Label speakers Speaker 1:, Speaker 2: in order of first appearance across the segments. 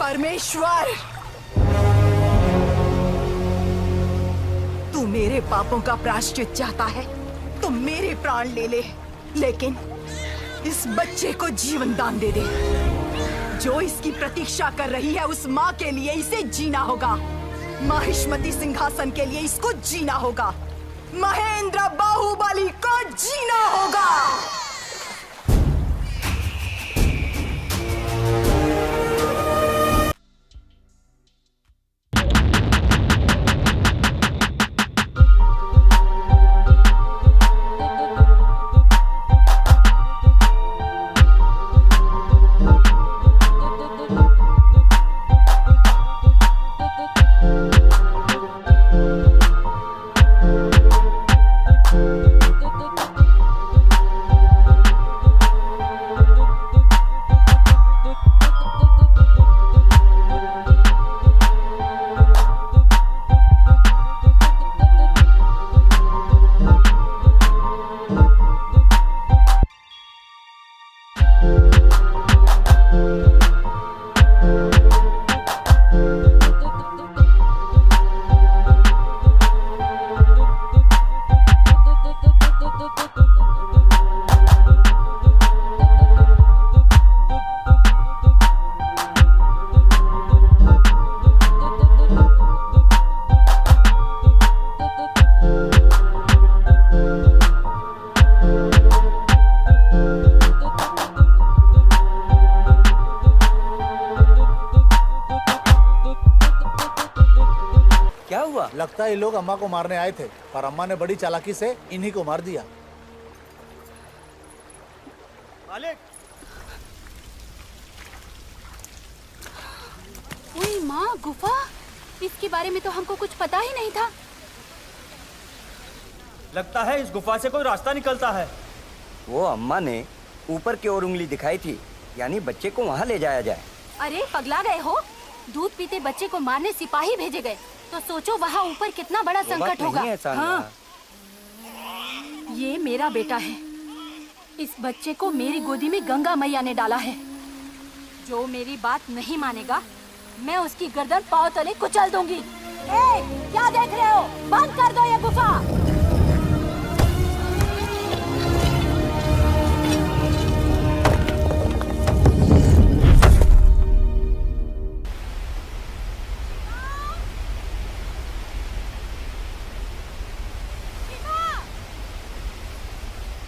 Speaker 1: परमेश्वर, तू मेरे पापों का प्रायश्चित चाहता है तो मेरे प्राण ले ले, लेकिन इस बच्चे को जीवन दान दे दे। जो इसकी प्रतीक्षा कर रही है उस माँ के लिए इसे जीना होगा। माहिष्मती सिंहासन के लिए इसको जीना होगा। महेंद्र बाहुबली को जीना होगा।
Speaker 2: लगता है ये लोग अम्मा को मारने आए थे, पर अम्मा ने बड़ी चालाकी से इन्हीं को मार दिया।
Speaker 3: मालिक!
Speaker 4: ओए माँ, गुफा! इसके बारे में तो हमको कुछ पता ही नहीं था।
Speaker 3: लगता है इस गुफा से कोई रास्ता निकलता है।
Speaker 5: वो अम्मा ने ऊपर की ओर उंगली दिखाई थी, यानी बच्चे को वहाँ ले जाया जाए।
Speaker 4: अरे पगला गए हो? दूध पीते बच्चे को मारने सिपाही भेजे गए, तो सोचो वहाँ ऊपर कितना बड़ा संकट होगा। हाँ, ये मेरा बेटा है। इस बच्चे को मेरी गोदी में गंगा मैया ने डाला है। जो मेरी बात नहीं मानेगा, मैं उसकी गर्दन पांव तले कुचल दूंगी। ए, क्या देख रहे हो? बंद कर दो ये गुफा।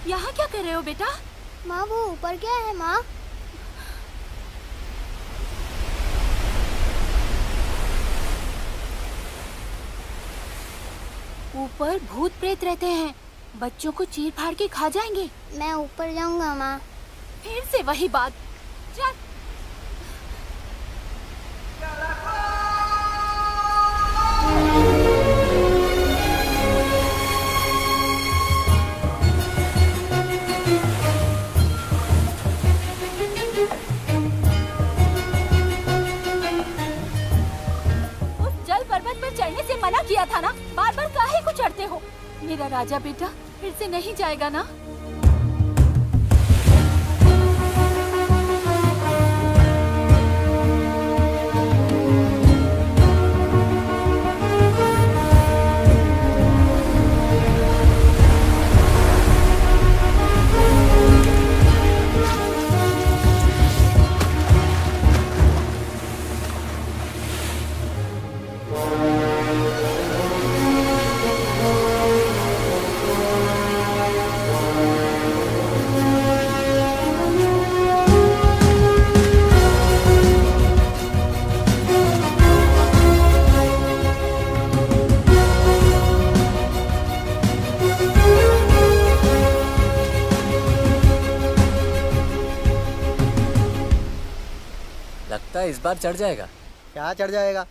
Speaker 4: यहाँ क्या कर रहे हो बेटा?
Speaker 6: माँ वो ऊपर क्या है माँ?
Speaker 4: ऊपर भूत प्रेत रहते हैं, बच्चों को चीर फाड़ के खा जाएंगे।
Speaker 6: मैं ऊपर जाऊंगा माँ।
Speaker 4: फिर से वही बात। चल। चढ़ने से मना किया था ना, बार बार काहे को चढ़ते हो? मेरा राजा बेटा फिर से नहीं जाएगा ना?
Speaker 7: लगता है इस बार चढ़ जाएगा।
Speaker 8: क्या चढ़ जाएगा?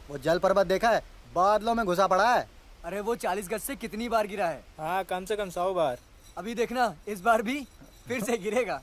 Speaker 8: वो जल पर्वत देखा है? बादलों में घुसा पड़ा है।
Speaker 9: अरे वो 40 गज से कितनी बार गिरा है?
Speaker 7: हाँ, कम से कम 100 बार।
Speaker 9: अभी देखना, इस बार भी फिर से गिरेगा।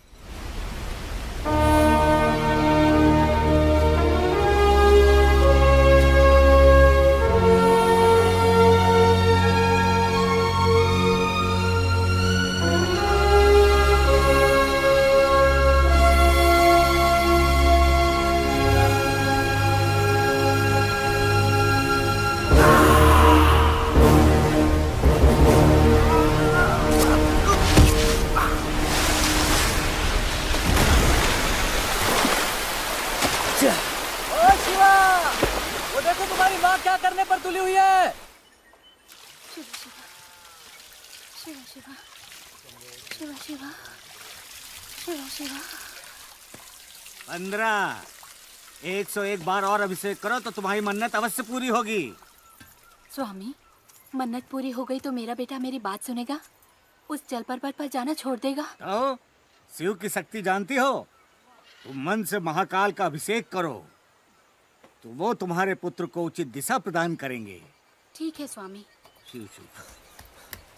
Speaker 7: क्या करने पर तुली हुई है?
Speaker 4: शिवा शिवा शिवा शिवा शिवा शिवा शिवा
Speaker 10: 15 101 बार और अभिषेक करो तो तुम्हारी मन्नत अवश्य पूरी होगी।
Speaker 4: स्वामी, मन्नत पूरी हो गई तो मेरा बेटा मेरी बात सुनेगा, उस जल पर्वत पर जाना छोड़ देगा?
Speaker 10: तो शिव की शक्ति जानती हो, तुम मन से महाकाल का अभिषेक करो तो वो तुम्हारे पुत्र को उचित दिशा प्रदान करेंगे।
Speaker 4: ठीक है स्वामी।
Speaker 10: शिव शिव।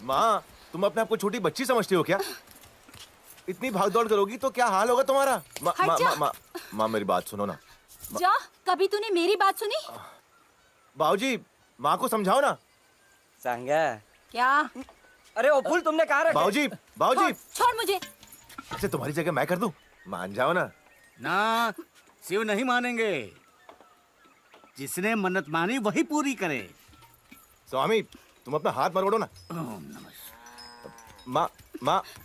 Speaker 11: माँ, तुम अपने आप को छोटी बच्ची समझती हो क्या? इतनी भागदौड़ करोगी तो क्या हाल होगा तुम्हारा? माँ मेरी बात सुनो ना।
Speaker 4: जा, कभी तूने मेरी बात सुनी?
Speaker 11: बाबूजी, माँ को समझाओ ना।
Speaker 5: सांगा
Speaker 4: क्या?
Speaker 5: अरे ओ फूल तुमने कहाँ रखा?
Speaker 11: बाबूजी, बाबूजी।
Speaker 4: छोड़ मुझे।
Speaker 11: इसे तुम्हारी जगह मैं कर दूं? मान जाओ ना।
Speaker 10: ना, शिव नहीं मानेंगे। जिसने मन्नत मानी वही पूरी करे।
Speaker 11: स्वामी, तुम अपना हाथ मरोड़ो ना। माँ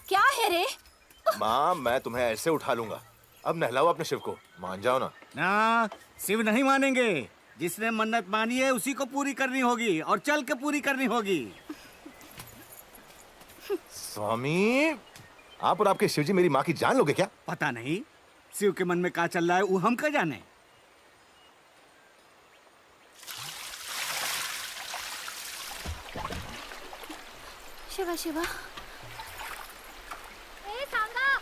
Speaker 4: क्या है रे?
Speaker 11: माँ, मैं तुम्हें ऐसे उठा लूंगा। अब नहलाओ अपने शिव को, मान जाओ ना।
Speaker 10: ना, शिव नहीं मानेंगे। जिसने मन्नत मानी है उसी को पूरी करनी होगी और चल के पूरी करनी होगी।
Speaker 11: स्वामी, आप और आपके शिव जी मेरी माँ की जान लोगे क्या?
Speaker 10: पता नहीं शिव के मन में क्या चल रहा है, वो हम क्या जाने।
Speaker 4: शिवा शिवा।
Speaker 6: ए सांगा,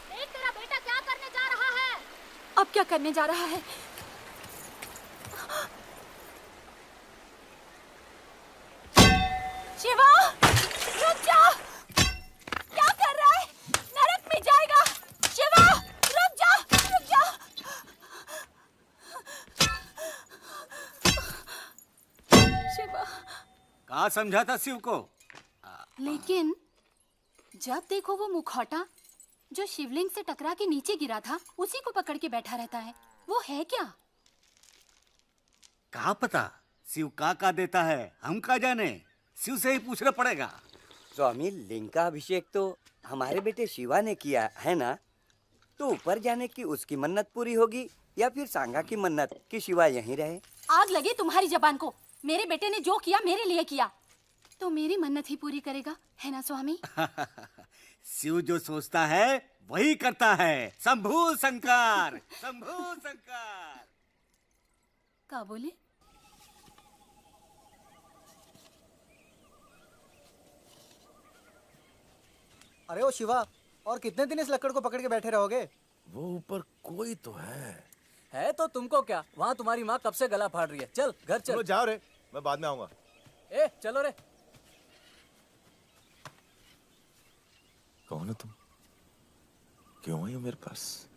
Speaker 6: देख तेरा बेटा क्या करने जा रहा है।
Speaker 4: अब क्या करने जा रहा है? शिवा, रुक जा। क्या कर रहा है? नरक में जाएगा। शिवा, रुक जा, रुक जा। शिवा।
Speaker 10: कहा समझा था शिव को?
Speaker 4: लेकिन जब देखो वो मुखौटा जो शिवलिंग से टकरा के नीचे गिरा था, उसी को पकड़ के बैठा रहता है। वो है क्या?
Speaker 10: कहा पता, शिव का देता है, हम का जाने। शिव से ही पूछना पड़ेगा।
Speaker 5: स्वामी, लिंग का अभिषेक तो हमारे बेटे शिवा ने किया है ना, तो ऊपर जाने की उसकी मन्नत पूरी होगी या फिर सांगा की मन्नत कि शिवा यहीं रहे?
Speaker 4: आग लगे तुम्हारी जबान को। मेरे बेटे ने जो किया मेरे लिए किया, तो मेरी मन्नत ही पूरी करेगा, है ना स्वामी?
Speaker 10: शिव जो सोचता है वही करता है। शंभू शंकर, शंभू शंकर।
Speaker 4: क्या बोले?
Speaker 8: अरे ओ शिवा, और कितने दिन इस लकड़ को पकड़ के बैठे रहोगे?
Speaker 11: वो ऊपर कोई तो है
Speaker 7: तो तुमको क्या? वहाँ तुम्हारी माँ कब से गला फाड़ रही है। चल घर चल।
Speaker 11: चलो जाओ रे, मैं बाद में आऊंगा।
Speaker 7: ए चलो रे।
Speaker 11: कौन हो तुम? क्यों आई हो मेरे पास?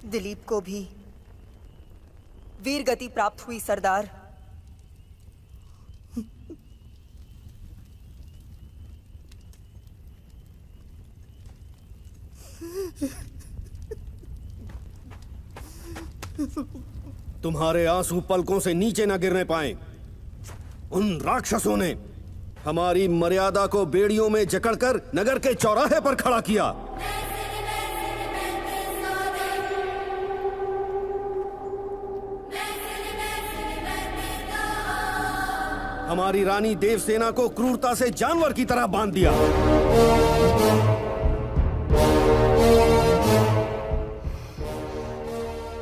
Speaker 12: दिलीप को भी वीर गति प्राप्त हुई सरदार।
Speaker 13: तुम्हारे आंसू पलकों से नीचे न गिरने पाए। उन राक्षसों ने हमारी मर्यादा को बेड़ियों में जकड़कर नगर के चौराहे पर खड़ा किया। हमारी रानी देवसेना को क्रूरता से जानवर की तरह बांध दिया।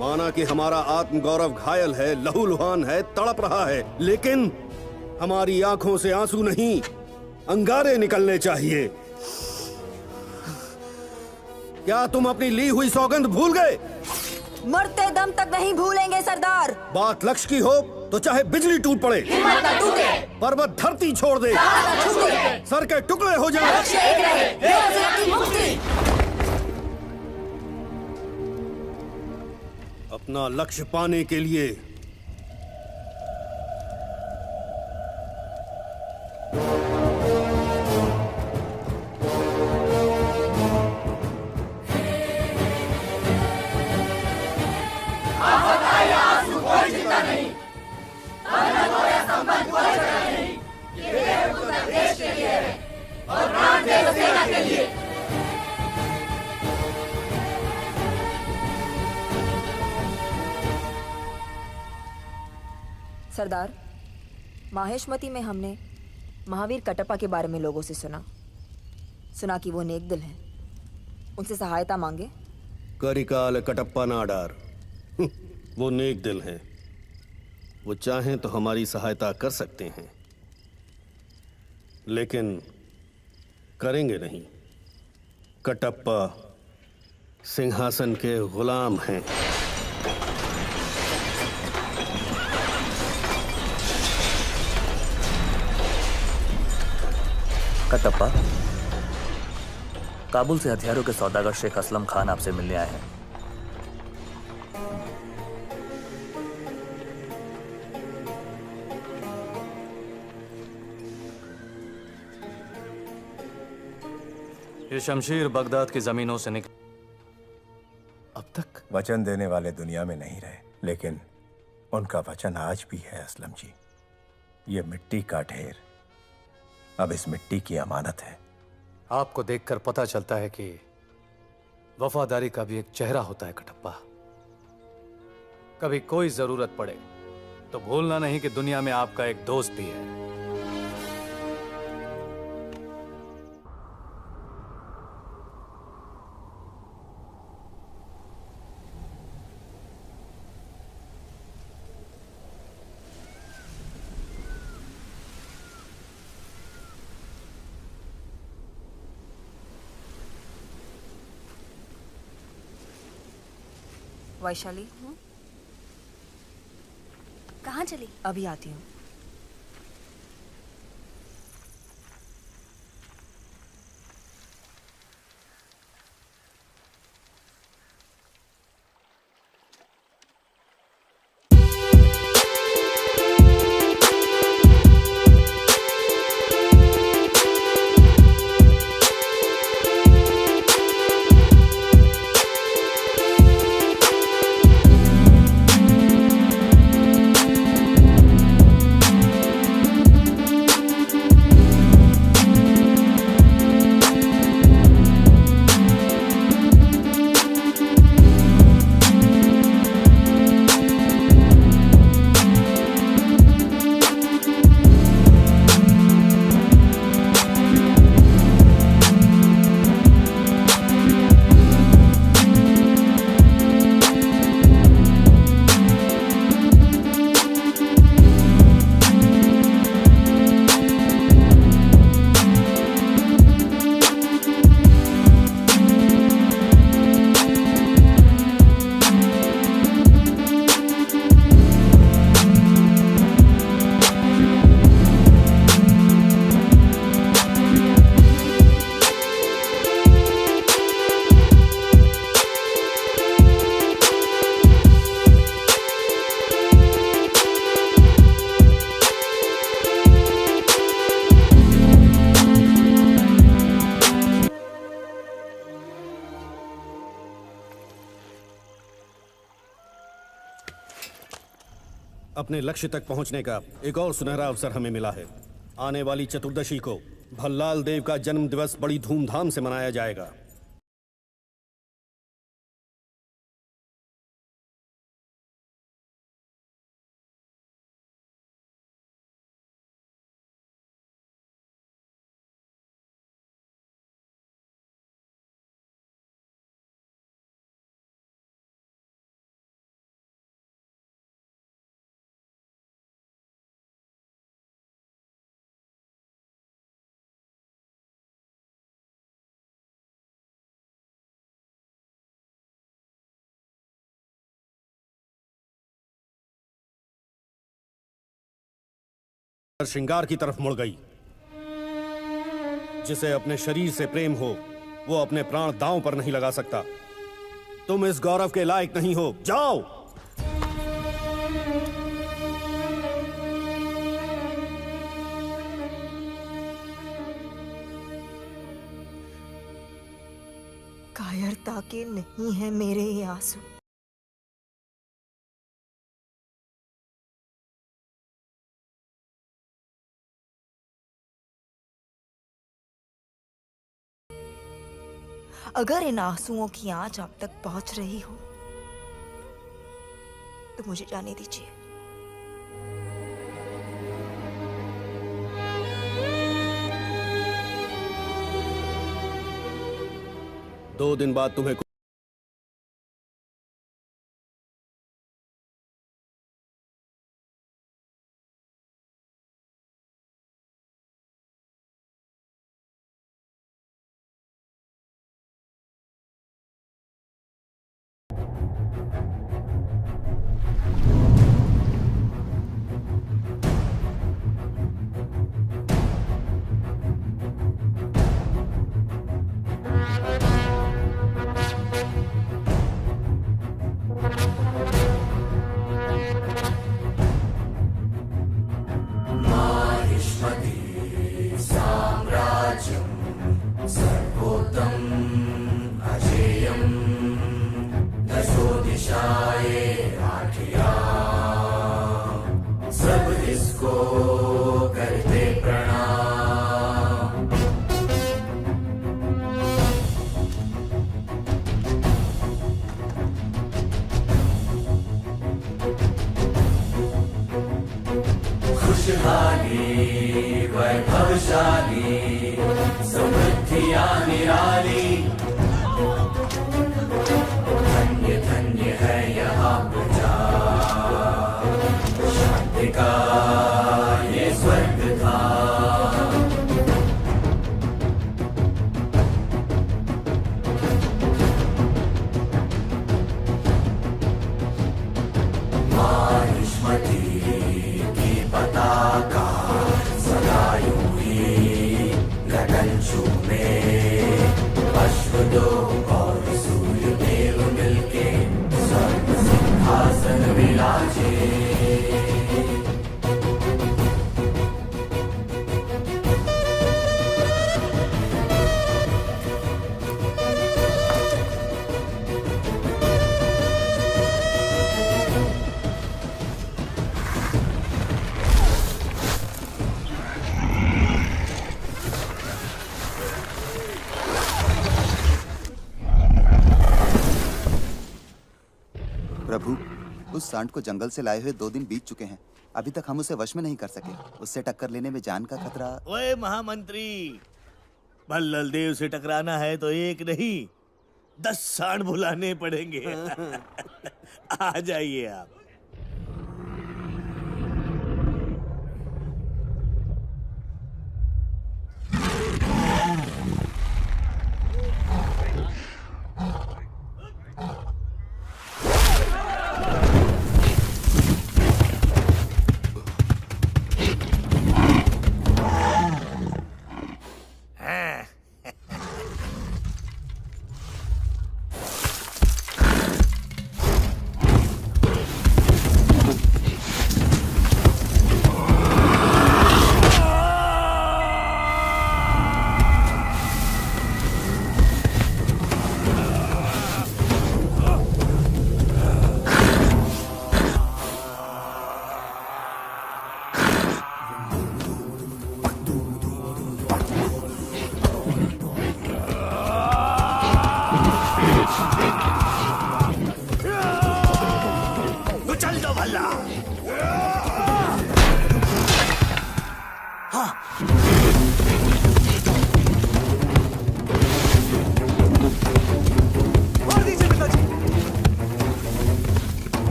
Speaker 13: माना कि हमारा आत्मगौरव घायल है, लहूलुहान है, तड़प रहा है, लेकिन हमारी आंखों से आंसू नहीं, अंगारे निकलने चाहिए। क्या तुम अपनी ली हुई सौगंध भूल गए?
Speaker 12: मरते दम तक नहीं भूलेंगे सरदार।
Speaker 13: बात लक्ष्य की हो तो चाहे बिजली टूट पड़े, पर्वत धरती छोड़ दे, सर के टुकड़े हो जाए, अपना लक्ष्य पाने के लिए
Speaker 12: सरदार, माहेशमती में हमने महावीर कटप्पा के बारे में लोगों से सुना कि वो नेक दिल हैं। उनसे सहायता मांगे।
Speaker 13: करिकाल कटप्पा नाडार, वो नेक दिल हैं। वो चाहें तो हमारी सहायता कर सकते हैं, लेकिन करेंगे नहीं। कटप्पा सिंहासन के गुलाम हैं।
Speaker 14: कटप्पा, काबुल से हथियारों के सौदागर शेख असलम खान आपसे मिलने आए हैं। ये शमशीर बगदाद की जमीनों से निकल
Speaker 15: अब तक वचन देने वाले दुनिया में नहीं रहे, लेकिन उनका वचन आज भी है असलम जी। ये मिट्टी का ढेर अब इस मिट्टी की अमानत है।
Speaker 14: आपको देखकर पता चलता है कि वफादारी का भी एक चेहरा होता है कटप्पा। कभी कोई जरूरत पड़े तो भूलना नहीं कि दुनिया में आपका एक दोस्त भी है।
Speaker 12: वैशाली,
Speaker 6: कहाँ चली?
Speaker 12: अभी आती हूँ।
Speaker 13: अपने लक्ष्य तक पहुंचने का एक और सुनहरा अवसर हमें मिला है। आने वाली चतुर्दशी को भल्लाल देव का जन्म दिवस बड़ी धूमधाम से मनाया जाएगा। श्रृंगार की तरफ मुड़ गई। जिसे अपने शरीर से प्रेम हो वो अपने प्राण दांव पर नहीं लगा सकता। तुम इस गौरव के लायक नहीं हो, जाओ।
Speaker 12: कायरता के नहीं है मेरे ये आंसू। अगर इन आंसुओं की आंच आप तक पहुंच रही हो तो मुझे जाने दीजिए।
Speaker 13: दो दिन बाद तुम्हें
Speaker 16: आए राठिया, सब इसको करते प्रणाम। खुशहाली वैभवशाली समृद्धियां निराली, धन्य धन्य है यहाँ प्रजा, शांति का ये स्वर्ग था। माहिष्मती की पताका सदा यूं ही गगन छूमे, अश्वदो और सूर्य देव मिलके स्वर्ग सिंहासन विराजे।
Speaker 17: प्रभु, उस सांड को जंगल से लाए हुए 2 दिन बीत चुके हैं। अभी तक हम उसे वश में नहीं कर सके। उससे टक्कर लेने में जान का खतरा।
Speaker 18: ओए महामंत्री, भल्लल देव से टकराना है तो 1 नहीं 10 सांड बुलाने पड़ेंगे। आ जाइए आप।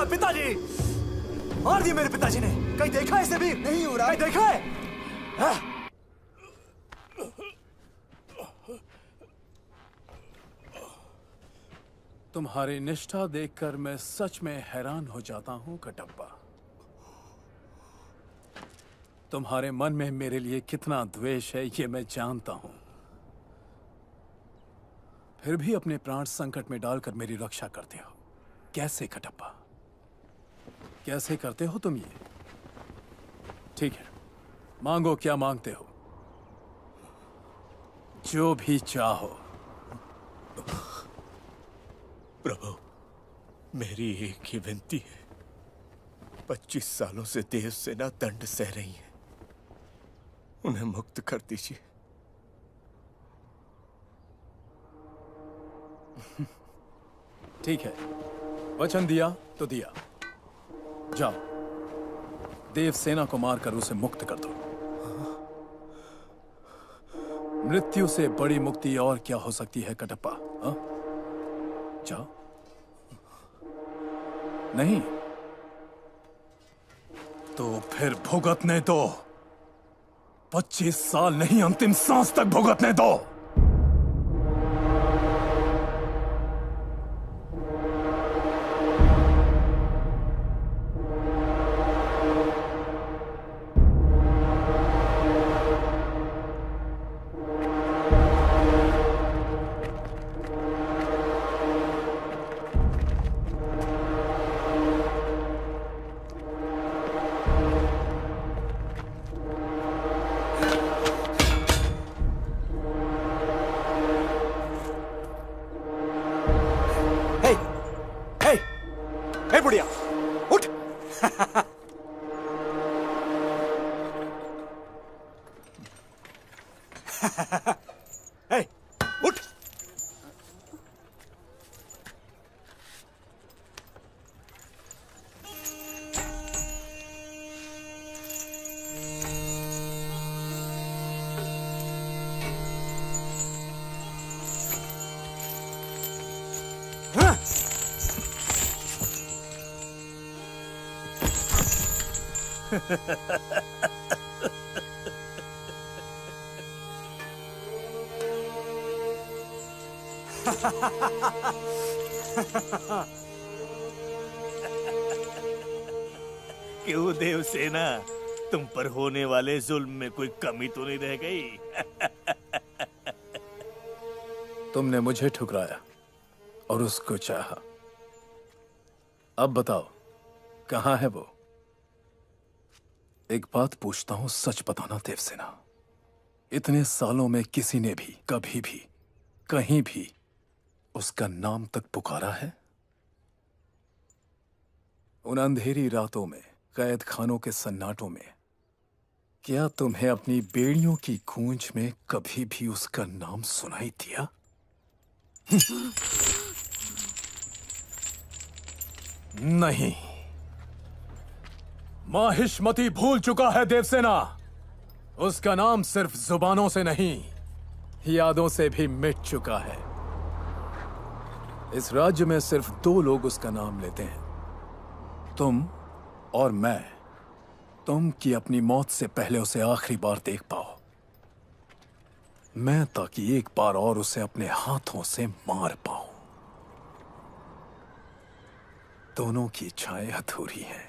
Speaker 16: पिताजी, मार दिया मेरे पिताजी ने। कहीं देखा है इसे भी? नहीं हो रहा। कहीं देखा है?
Speaker 19: तुम्हारी निष्ठा देखकर मैं सच में हैरान हो जाता हूं कटप्पा। तुम्हारे मन में मेरे लिए कितना द्वेष है ये मैं जानता हूं। फिर भी अपने प्राण संकट में डालकर मेरी रक्षा करते हो। कैसे कटप्पा, कैसे करते हो तुम ये? ठीक है, मांगो क्या मांगते हो, जो भी चाहो।
Speaker 15: प्रभु, मेरी एक ही विनती है। 25 सालों से देव सेना दंड सह रही है, उन्हें मुक्त कर दीजिए।
Speaker 19: ठीक है, वचन दिया तो दिया। जाओ, देवसेना को मारकर उसे मुक्त कर दो। मृत्यु से बड़ी मुक्ति और क्या हो सकती है कटप्पा? हाँ? जाओ। नहीं तो फिर भुगतने दो। 25 साल नहीं, अंतिम सांस तक भुगतने दो।
Speaker 16: हे बुढ़िया उठ। हे उठ। हाँ?
Speaker 18: क्यों देवसेना, तुम पर होने वाले जुल्म में कोई कमी तो नहीं रह गई?
Speaker 19: तुमने मुझे ठुकराया और उसको चाहा। अब बताओ कहां है वो? एक बात पूछता हूं, सच बताना देवसेना। इतने सालों में किसी ने भी कभी भी कहीं भी उसका नाम तक पुकारा है? उन अंधेरी रातों में, कैद खानों के सन्नाटों में, क्या तुम्हें अपनी बेड़ियों की गूंज में कभी भी उसका नाम सुनाई दिया? नहीं। माहिष्मति भूल चुका है देवसेना। उसका नाम सिर्फ जुबानों से नहीं, यादों से भी मिट चुका है। इस राज्य में सिर्फ 2 लोग उसका नाम लेते हैं, तुम और मैं। तुम कि अपनी मौत से पहले उसे आखिरी बार देख पाओ, मैं ताकि एक बार और उसे अपने हाथों से मार पाऊं। दोनों की इच्छाएं अधूरी हैं।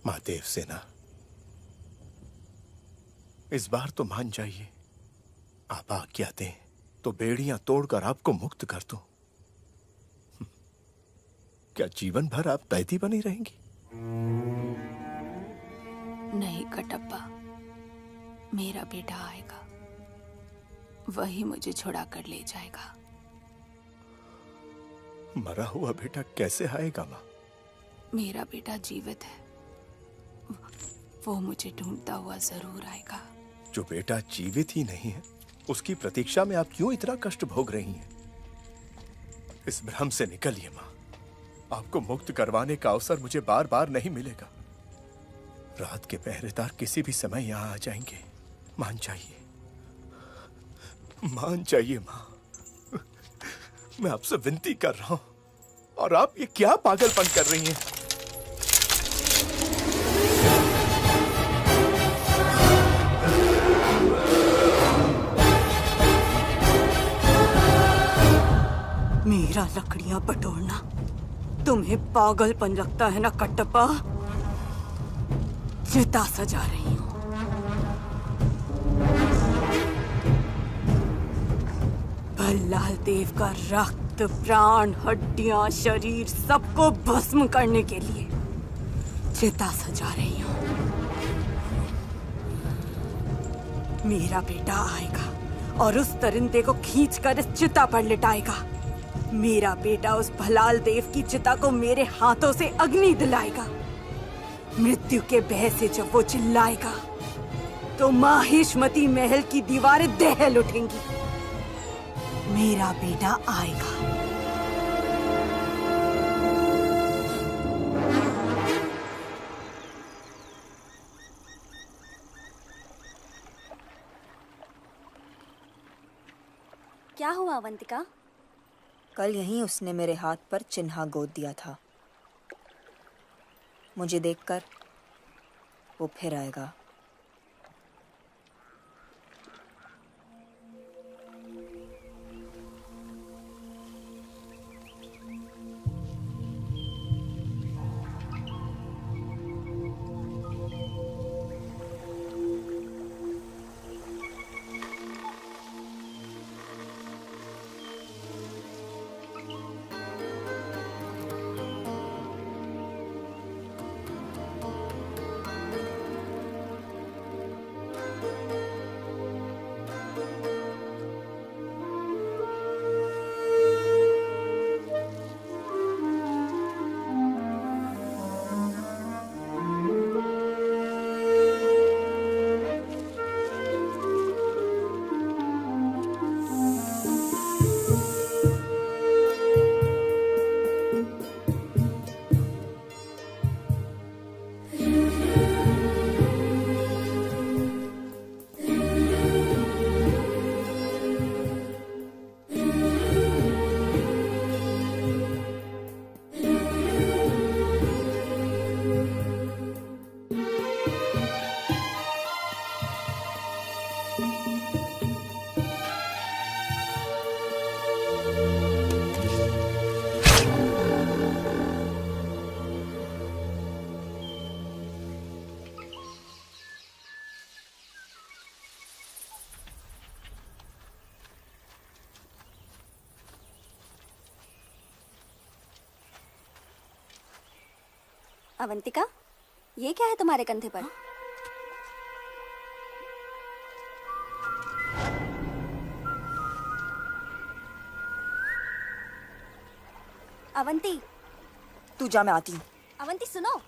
Speaker 15: माँ देवसेना, इस बार तो मान जाइए। आप आज्ञा दें तो बेड़ियां तोड़कर आपको मुक्त कर दूं। क्या जीवन भर आप कैदी बनी रहेंगी?
Speaker 4: नहीं कटप्पा, मेरा बेटा आएगा, वही मुझे छुड़ा कर ले जाएगा।
Speaker 15: मरा हुआ बेटा कैसे आएगा माँ?
Speaker 4: मेरा बेटा जीवित है, वो मुझे ढूंढता हुआ जरूर आएगा।
Speaker 15: जो बेटा जीवित ही नहीं है, उसकी प्रतीक्षा में आप क्यों इतना कष्ट भोग रही हैं? इस भ्रम से निकलिए माँ। आपको मुक्त करवाने का अवसर मुझे बार बार नहीं मिलेगा। रात के पहरेदार किसी भी समय यहाँ आ जाएंगे। मान जाइए, मान जाइए माँ। मैं आपसे विनती कर रहा हूं और आप ये क्या पागलपन कर रही हैं?
Speaker 1: मेरा लकड़ियां बटोरना तुम्हें पागलपन लगता है ना कटप्पा? चिता सजा रही हूं। भल्लाल देव का रक्त, प्राण, हड्डियां, शरीर सबको भस्म करने के लिए चिता सजा रही हूं। मेरा बेटा आएगा और उस परिंदे को खींचकर इस चिता पर लिटाएगा। मेरा बेटा उस भलाल देव की चिता को मेरे हाथों से अग्नि दिलाएगा। मृत्यु के भय से जब वो चिल्लाएगा तो माहेशमती महल की दीवारें दहल उठेंगी। मेरा बेटा आएगा।
Speaker 12: क्या हुआ अवंतिका? कल यहीं उसने मेरे हाथ पर चिन्हा गोद दिया था। मुझे देखकर वो फिर आएगा।
Speaker 20: अवंतिका, ये क्या है तुम्हारे कंधे पर? अवंती,
Speaker 12: तू जा, मैं आती हूँ।
Speaker 20: अवंती सुनो।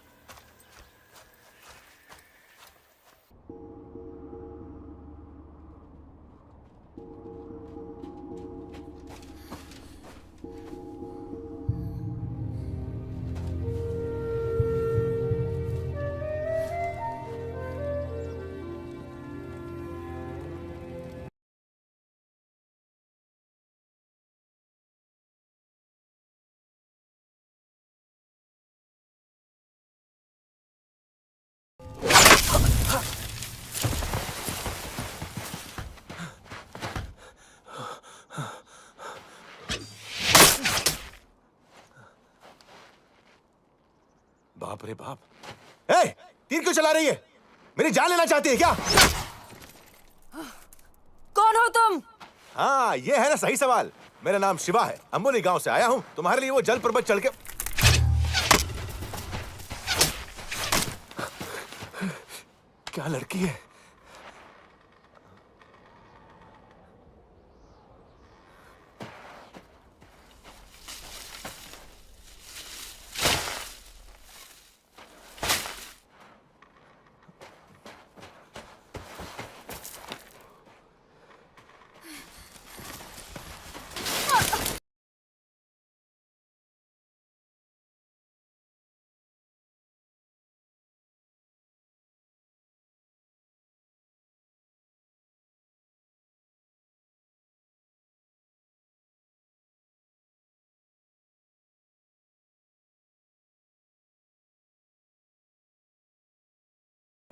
Speaker 11: बाप रे बाप। ए, तीर क्यों चला रही है? मेरी जान लेना चाहती है क्या?
Speaker 12: कौन हो तुम?
Speaker 11: हाँ, ये है ना सही सवाल। मेरा नाम शिवा है, अंबुनी गांव से आया हूँ तुम्हारे लिए वो जल पर्वत चढ़ के। क्या लड़की है?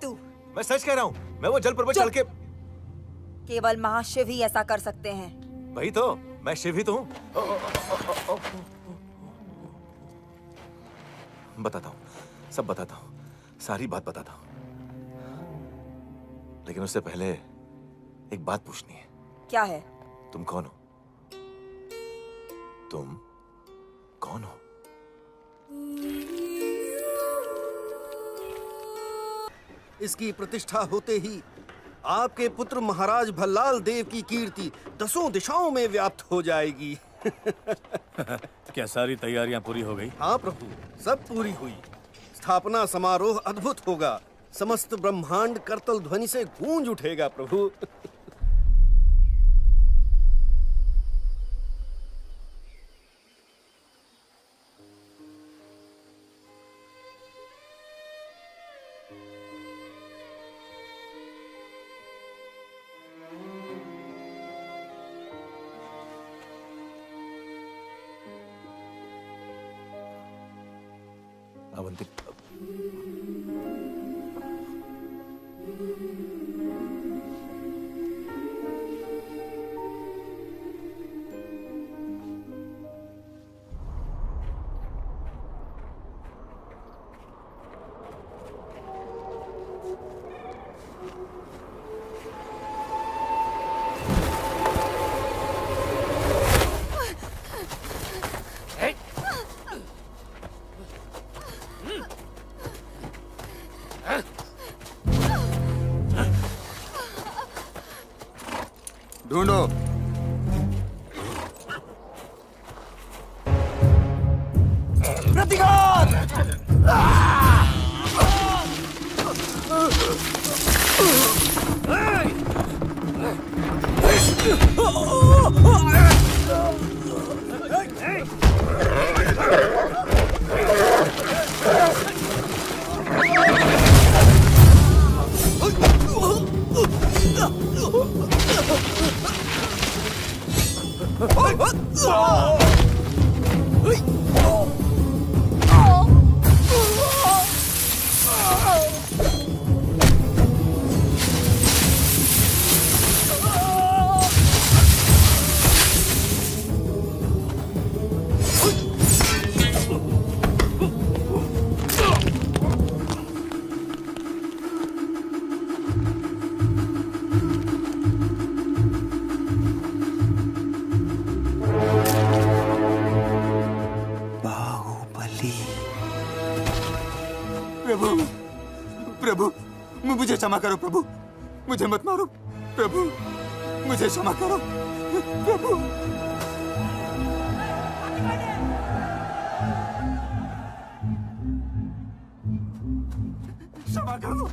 Speaker 12: तू।
Speaker 11: मैं सच कह रहा हूँ, मैं वो जल पर्वत चढ़ के।
Speaker 12: केवल महाशिव ही ऐसा कर सकते हैं।
Speaker 11: वही तो, मैं शिव ही तो हूँ। बताता हूँ, सब बताता हूँ, सारी बात बताता हूँ। लेकिन उससे पहले एक बात पूछनी है।
Speaker 12: क्या है?
Speaker 11: तुम कौन हो? तुम कौन हो?
Speaker 13: इसकी प्रतिष्ठा होते ही आपके पुत्र महाराज भल्लाल देव की कीर्ति 10 दिशाओं में व्याप्त हो जाएगी।
Speaker 19: क्या सारी तैयारियां पूरी हो गई?
Speaker 13: हाँ प्रभु, सब पूरी हुई। स्थापना समारोह अद्भुत होगा। समस्त ब्रह्मांड करतल ध्वनि से गूंज उठेगा प्रभु।
Speaker 11: अवंती,
Speaker 16: ढूंढो। प्रतिघात!
Speaker 11: प्रभु, मुझे क्षमा करो प्रभु, मुझे मत मारो प्रभु, मुझे क्षमा करो प्रभु। क्षमा करो।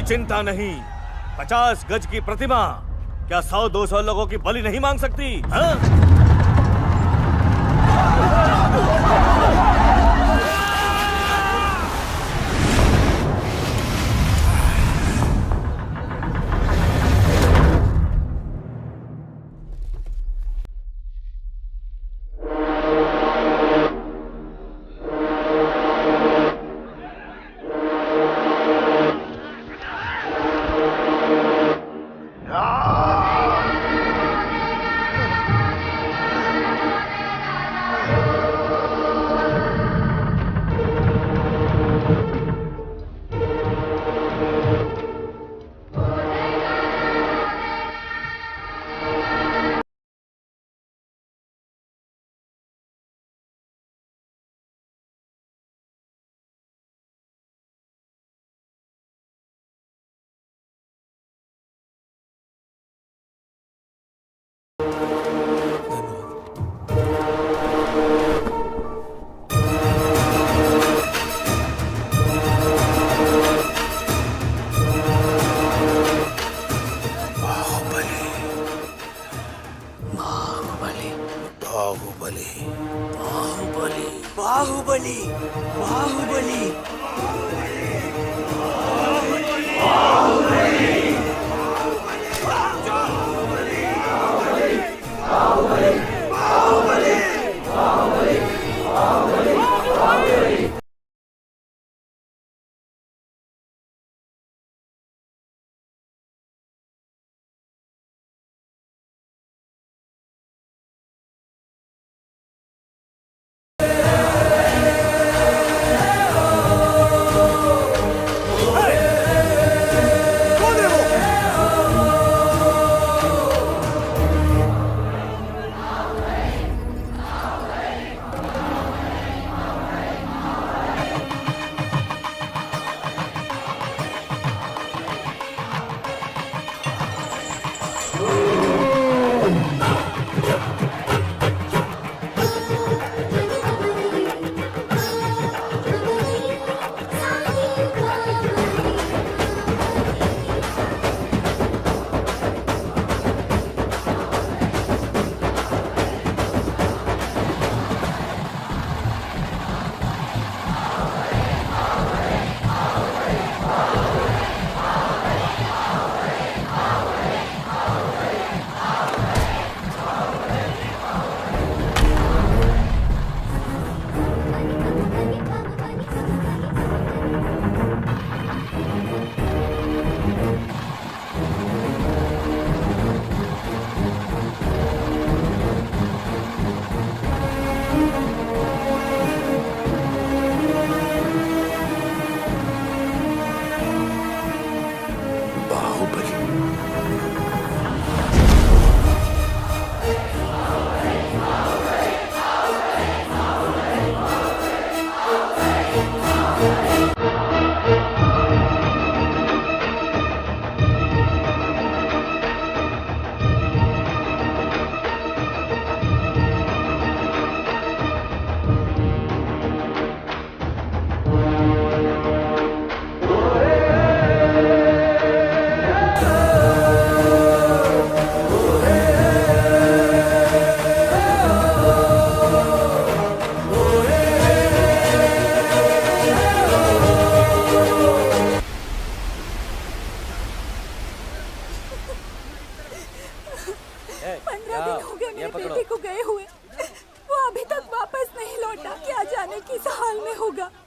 Speaker 18: कोई चिंता नहीं। 50 गज की प्रतिमा क्या 100-200 लोगों की बलि नहीं मांग सकती? हाँ?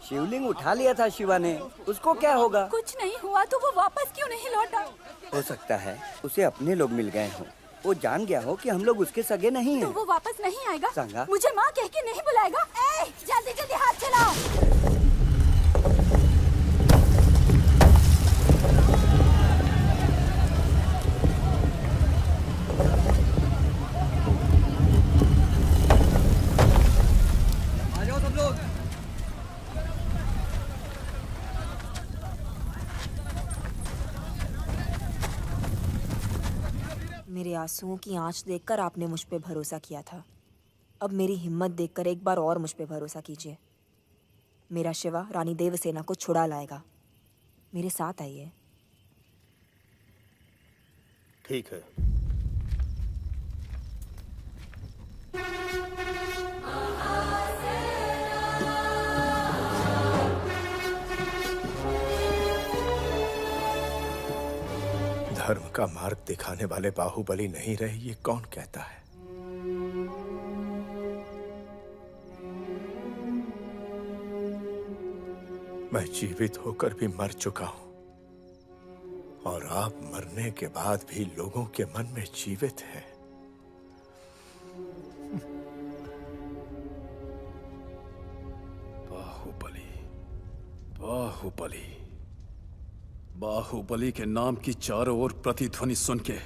Speaker 5: शिवलिंग उठा लिया था शिवा ने, उसको क्या होगा?
Speaker 4: कुछ नहीं हुआ तो वो वापस क्यों नहीं लौटा?
Speaker 5: हो सकता है उसे अपने लोग मिल गए हों। वो जान गया हो कि हम लोग उसके सगे नहीं हैं।
Speaker 4: तो वो वापस नहीं आएगा?
Speaker 5: सांगा?
Speaker 4: मुझे माँ कह के नहीं बुलाएगा? जल्दी जल्दी हाथ चलाओ।
Speaker 12: मेरे आंसुओं की आंच देखकर आपने मुझ पे भरोसा किया था। अब मेरी हिम्मत देखकर एक बार और मुझ पे भरोसा कीजिए। मेरा शिवा रानी देवसेना को छुड़ा लाएगा। मेरे साथ आइए।
Speaker 11: ठीक है।
Speaker 15: धर्म का मार्ग दिखाने वाले बाहुबली नहीं रहे, ये कौन कहता है? मैं जीवित होकर भी मर चुका हूं, और आप मरने के बाद भी लोगों के मन में जीवित हैं।
Speaker 19: बाहुबली, बाहुबली, बाहुबली के नाम की चारों ओर प्रतिध्वनि सुन के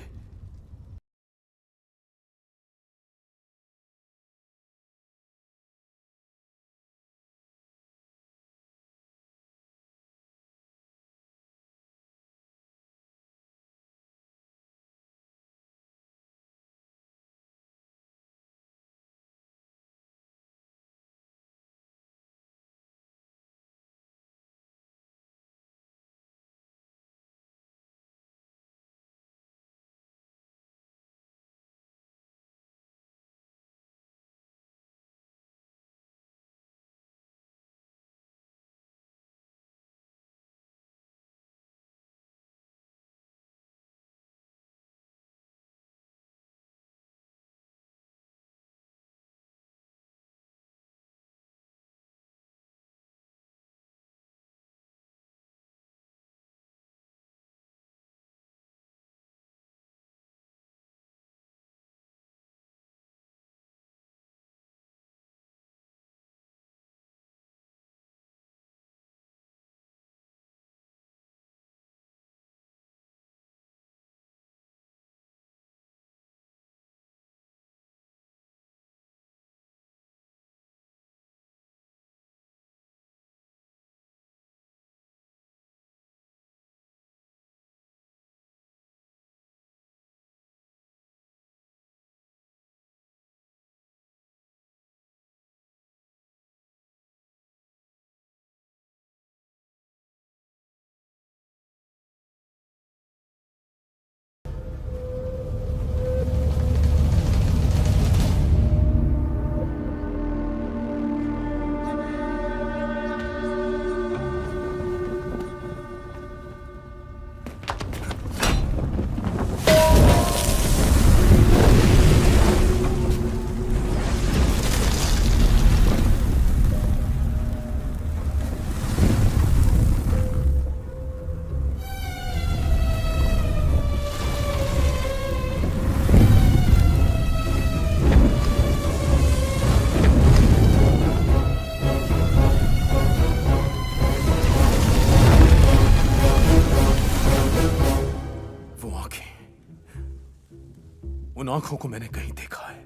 Speaker 19: उन आंखों को मैंने कहीं देखा है।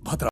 Speaker 19: भद्रा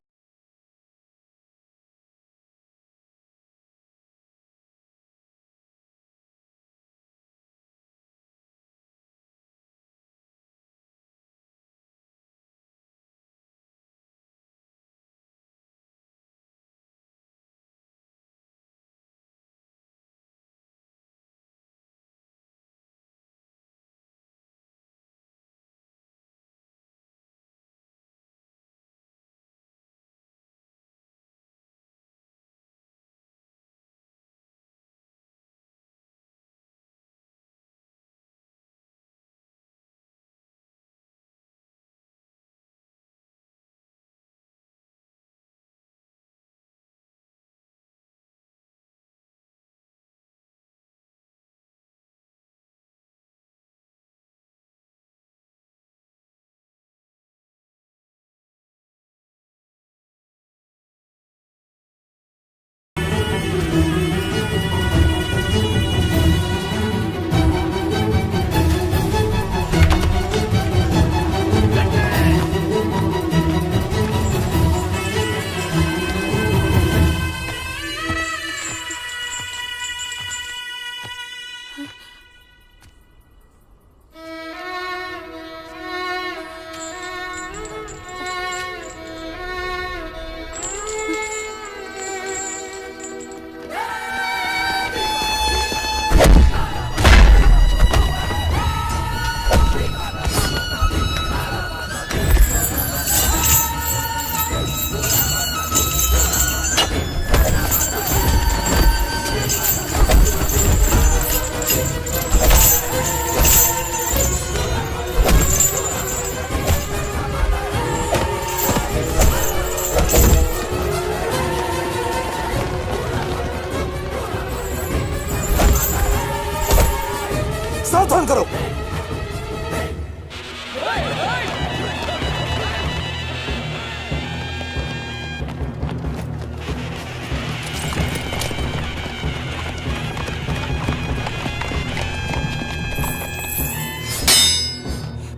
Speaker 16: फोन करो।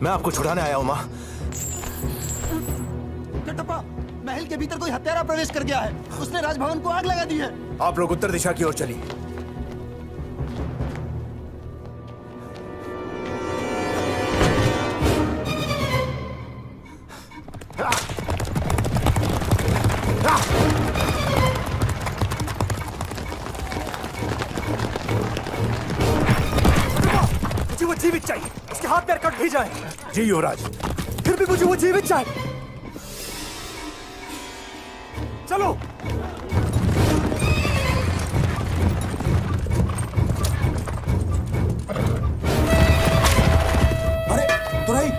Speaker 16: मैं आपको छुड़ाने आया हूं मां।
Speaker 8: कटप्पा, महल के भीतर कोई हत्यारा प्रवेश कर गया है। उसने राजभवन को आग लगा दी है।
Speaker 16: आप लोग उत्तर दिशा की ओर चलिए। मुझे वो जीवित चाहिए। उसके हाथ पैर कट भी जाए। जी युवराज। फिर भी मुझे वो जीवित चाहिए। चलो। अरे तुरई।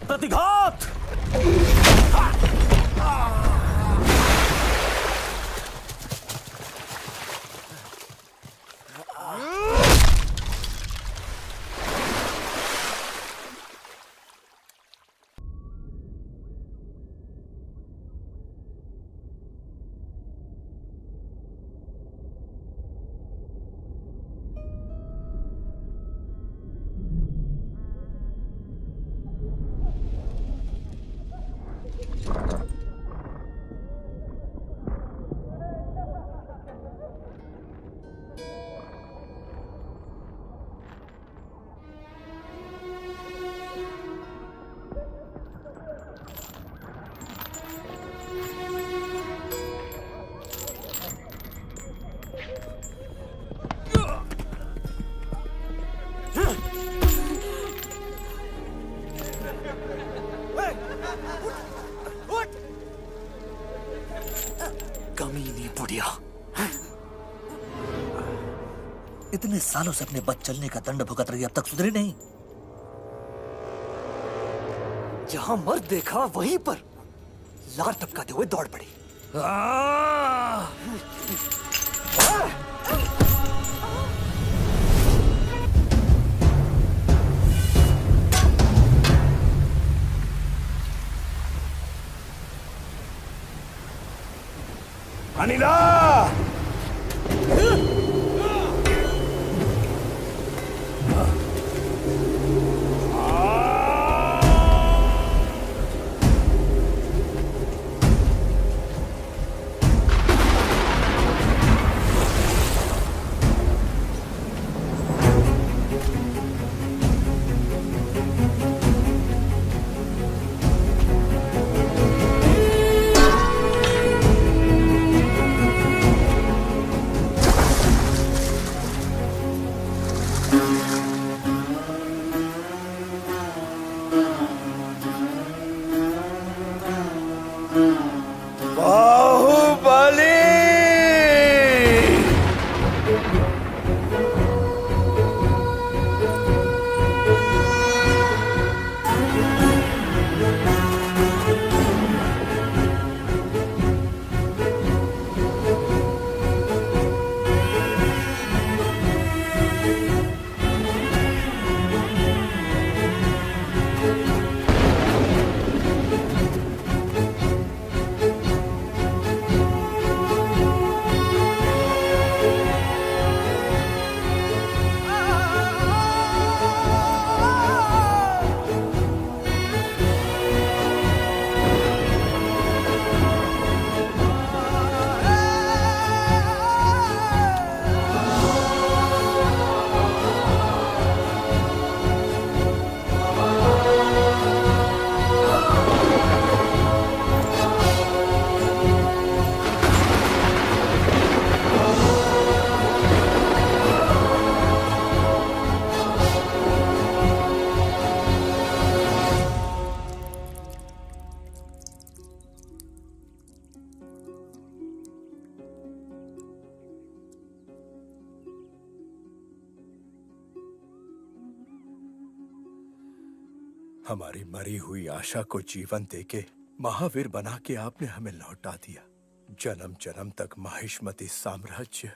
Speaker 18: प्रतिघात।
Speaker 16: कमीनी बुढ़िया। इतने सालों से अपने बच चलने का दंड भुगत रही, अब तक सुधरी नहीं। जहां मर्द देखा वहीं पर लार टपकाते हुए दौड़ पड़ी।
Speaker 18: अनिला!
Speaker 15: हमारी मरी हुई आशा को जीवन देके महावीर बना के आपने हमें लौटा दिया। जन्म जन्म तक माहिष्मती साम्राज्य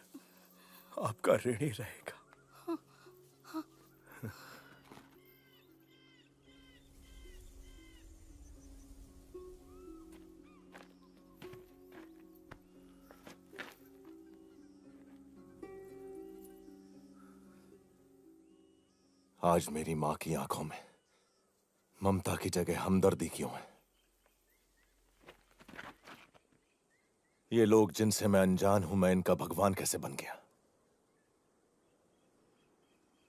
Speaker 15: आपका ऋणी रहेगा।
Speaker 11: आज मेरी मां की आंखों में ममता की जगह हमदर्दी क्यों है? ये लोग जिनसे मैं अनजान हूं, मैं इनका भगवान कैसे बन गया?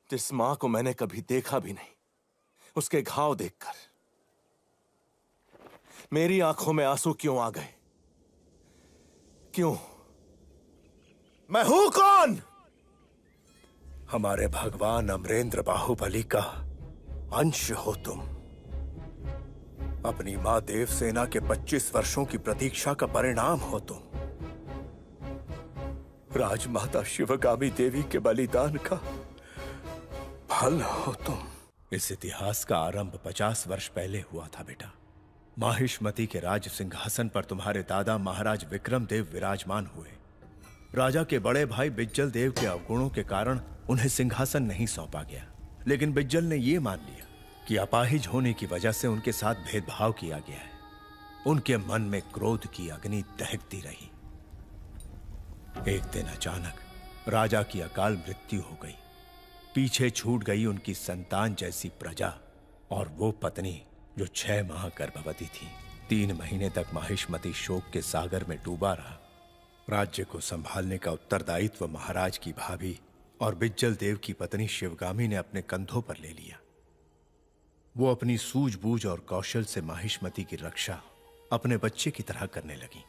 Speaker 11: जिस मां को मैंने कभी देखा भी नहीं, उसके घाव देखकर मेरी आंखों में आंसू क्यों आ गए? क्यों? मैं हूं कौन?
Speaker 15: हमारे भगवान अमरेंद्र बाहुबली का अंश हो तुम। अपनी मां देवसेना के 25 वर्षों की प्रतीक्षा का परिणाम हो तुम। राजमाता शिवगामी देवी के बलिदान का फल हो तुम। इस इतिहास का आरंभ 50 वर्ष पहले हुआ था बेटा। माहिष्मती के राज सिंहासन पर तुम्हारे दादा महाराज विक्रम देव विराजमान हुए। राजा के बड़े भाई बिज्जल देव के अवगुणों के कारण उन्हें सिंहासन नहीं सौंपा गया, लेकिन बिज्जल ने यह मान लिया कि अपाहिज होने की वजह से उनके साथ भेदभाव किया गया है। उनके मन में क्रोध की अग्नि दहकती रही। एक दिन अचानक राजा की अकाल मृत्यु हो गई। पीछे छूट गई उनकी संतान जैसी प्रजा और वो पत्नी जो 6 माह गर्भवती थी। 3 महीने तक माहिष्मती शोक के सागर में डूबा रहा। राज्य को संभालने का उत्तरदायित्व महाराज की भाभी और बिज्जल देव की पत्नी शिवगामी ने अपने कंधों पर ले लिया। वो अपनी सूझबूझ और कौशल से माहिष्मती की रक्षा अपने बच्चे की तरह करने लगी।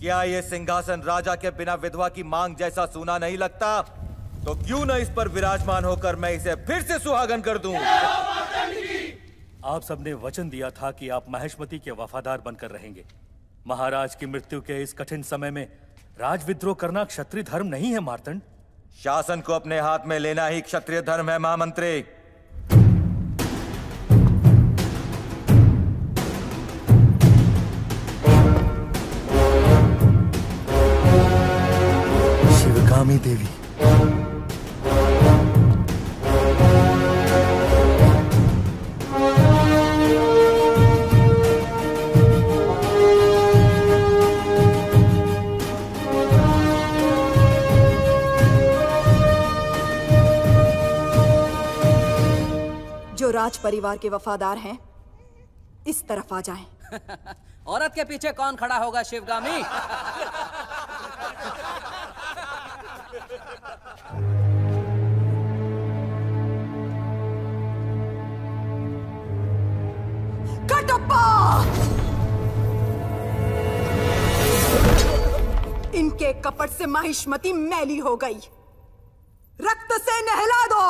Speaker 21: क्या ये सिंहासन राजा के बिना विधवा की मांग जैसा सूना नहीं लगता? तो क्यों न इस पर विराजमान होकर मैं इसे फिर से सुहागन कर दूं।
Speaker 3: आप सबने वचन दिया था कि आप माहिष्मती के वफादार बनकर रहेंगे। महाराज की मृत्यु के इस कठिन समय में राजविद्रोह करना क्षत्रिय धर्म नहीं है मार्तंड।
Speaker 21: शासन को अपने हाथ में लेना ही क्षत्रिय धर्म है महामंत्री।
Speaker 15: शिवगामी देवी,
Speaker 1: जो राज परिवार के वफादार हैं, इस तरफ आ जाएं।
Speaker 7: औरत के पीछे कौन खड़ा होगा शिवगामी?
Speaker 1: कटप्पा! इनके कपट से माहिष्मती मैली हो गई। रक्त से नहला दो।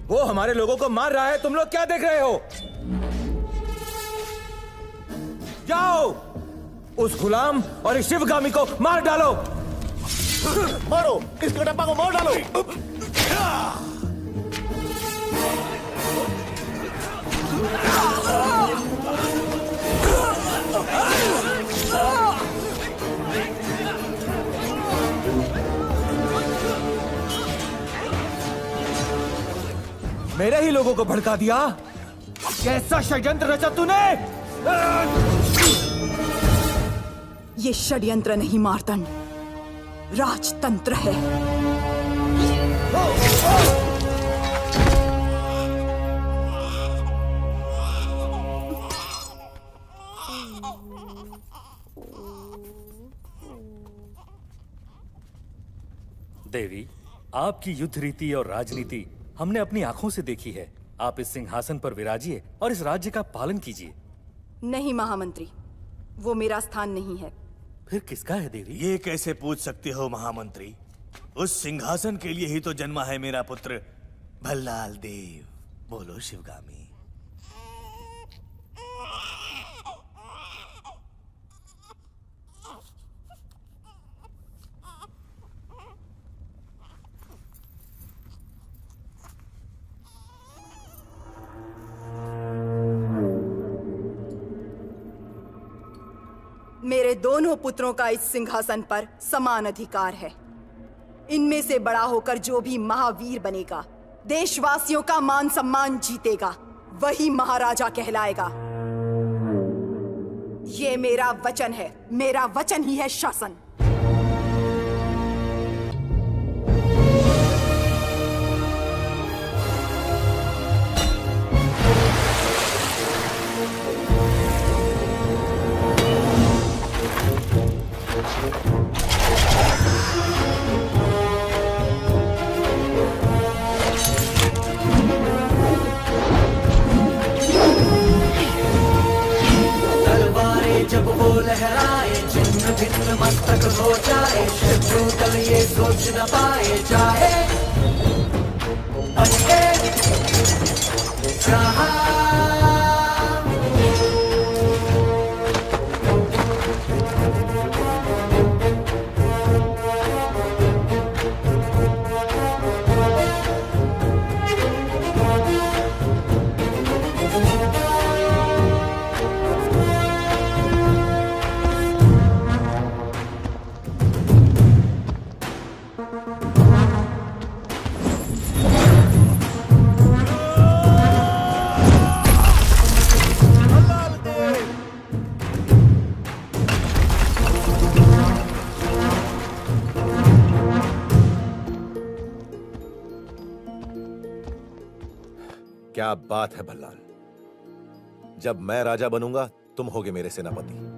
Speaker 21: वो हमारे लोगों को मार रहा है, तुम लोग क्या देख रहे हो? जाओ उस गुलाम और इस शिवगामी को मार डालो।
Speaker 2: मारो, इस कटप्पा को मार डालो।
Speaker 21: मेरे ही लोगों को भड़का दिया। कैसा षड्यंत्र रचा तूने?
Speaker 1: ये षड्यंत्र नहीं मार्तंड, राजतंत्र है।
Speaker 3: देवी, आपकी युद्ध रीति और राजनीति हमने अपनी आंखों से देखी है। आप इस सिंहासन पर विराजिए और इस राज्य का पालन कीजिए।
Speaker 1: नहीं महामंत्री, वो मेरा स्थान नहीं है।
Speaker 3: फिर किसका है देवी?
Speaker 18: ये कैसे पूछ सकते हो महामंत्री? उस सिंहासन के लिए ही तो जन्मा है मेरा पुत्र भल्लाल देव। बोलो शिवगामी।
Speaker 1: मेरे दोनों पुत्रों का इस सिंहासन पर समान अधिकार है। इनमें से बड़ा होकर जो भी महावीर बनेगा, देशवासियों का मान सम्मान जीतेगा, वही महाराजा कहलाएगा। ये मेरा वचन है, मेरा वचन ही है शासन।
Speaker 9: जब वो लहराए, छिन्न भिन्न मस्तक हो जाए, शत्रु दल ये सोच न पाए, चाहे बने जहां।
Speaker 11: क्या बात है भल्लाल, जब मैं राजा बनूंगा तुम होगे मेरे सेनापति।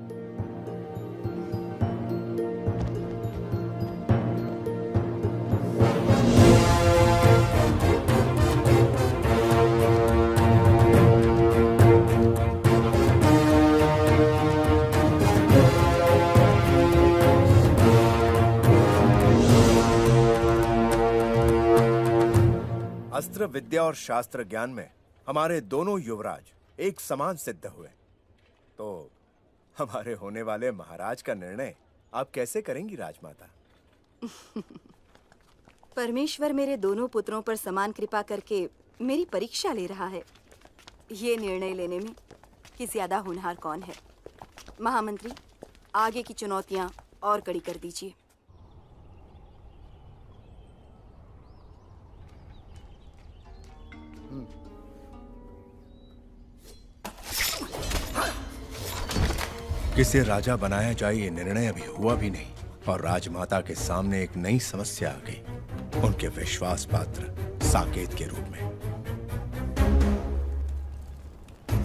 Speaker 11: अस्त्र विद्या और शास्त्र ज्ञान में हमारे दोनों युवराज एक समान सिद्ध हुए, तो हमारे होने वाले महाराज का निर्णय आप कैसे करेंगी राजमाता?
Speaker 1: परमेश्वर मेरे दोनों पुत्रों पर समान कृपा करके मेरी परीक्षा ले रहा है। ये निर्णय लेने में कि ज्यादा होनहार कौन है। महामंत्री, आगे की चुनौतियां और कड़ी कर दीजिए।
Speaker 15: किसे राजा बनाया जाए ये निर्णय अभी हुआ भी नहीं, और राजमाता के सामने एक नई समस्या आ गई, उनके विश्वास पात्र साकेत के रूप में।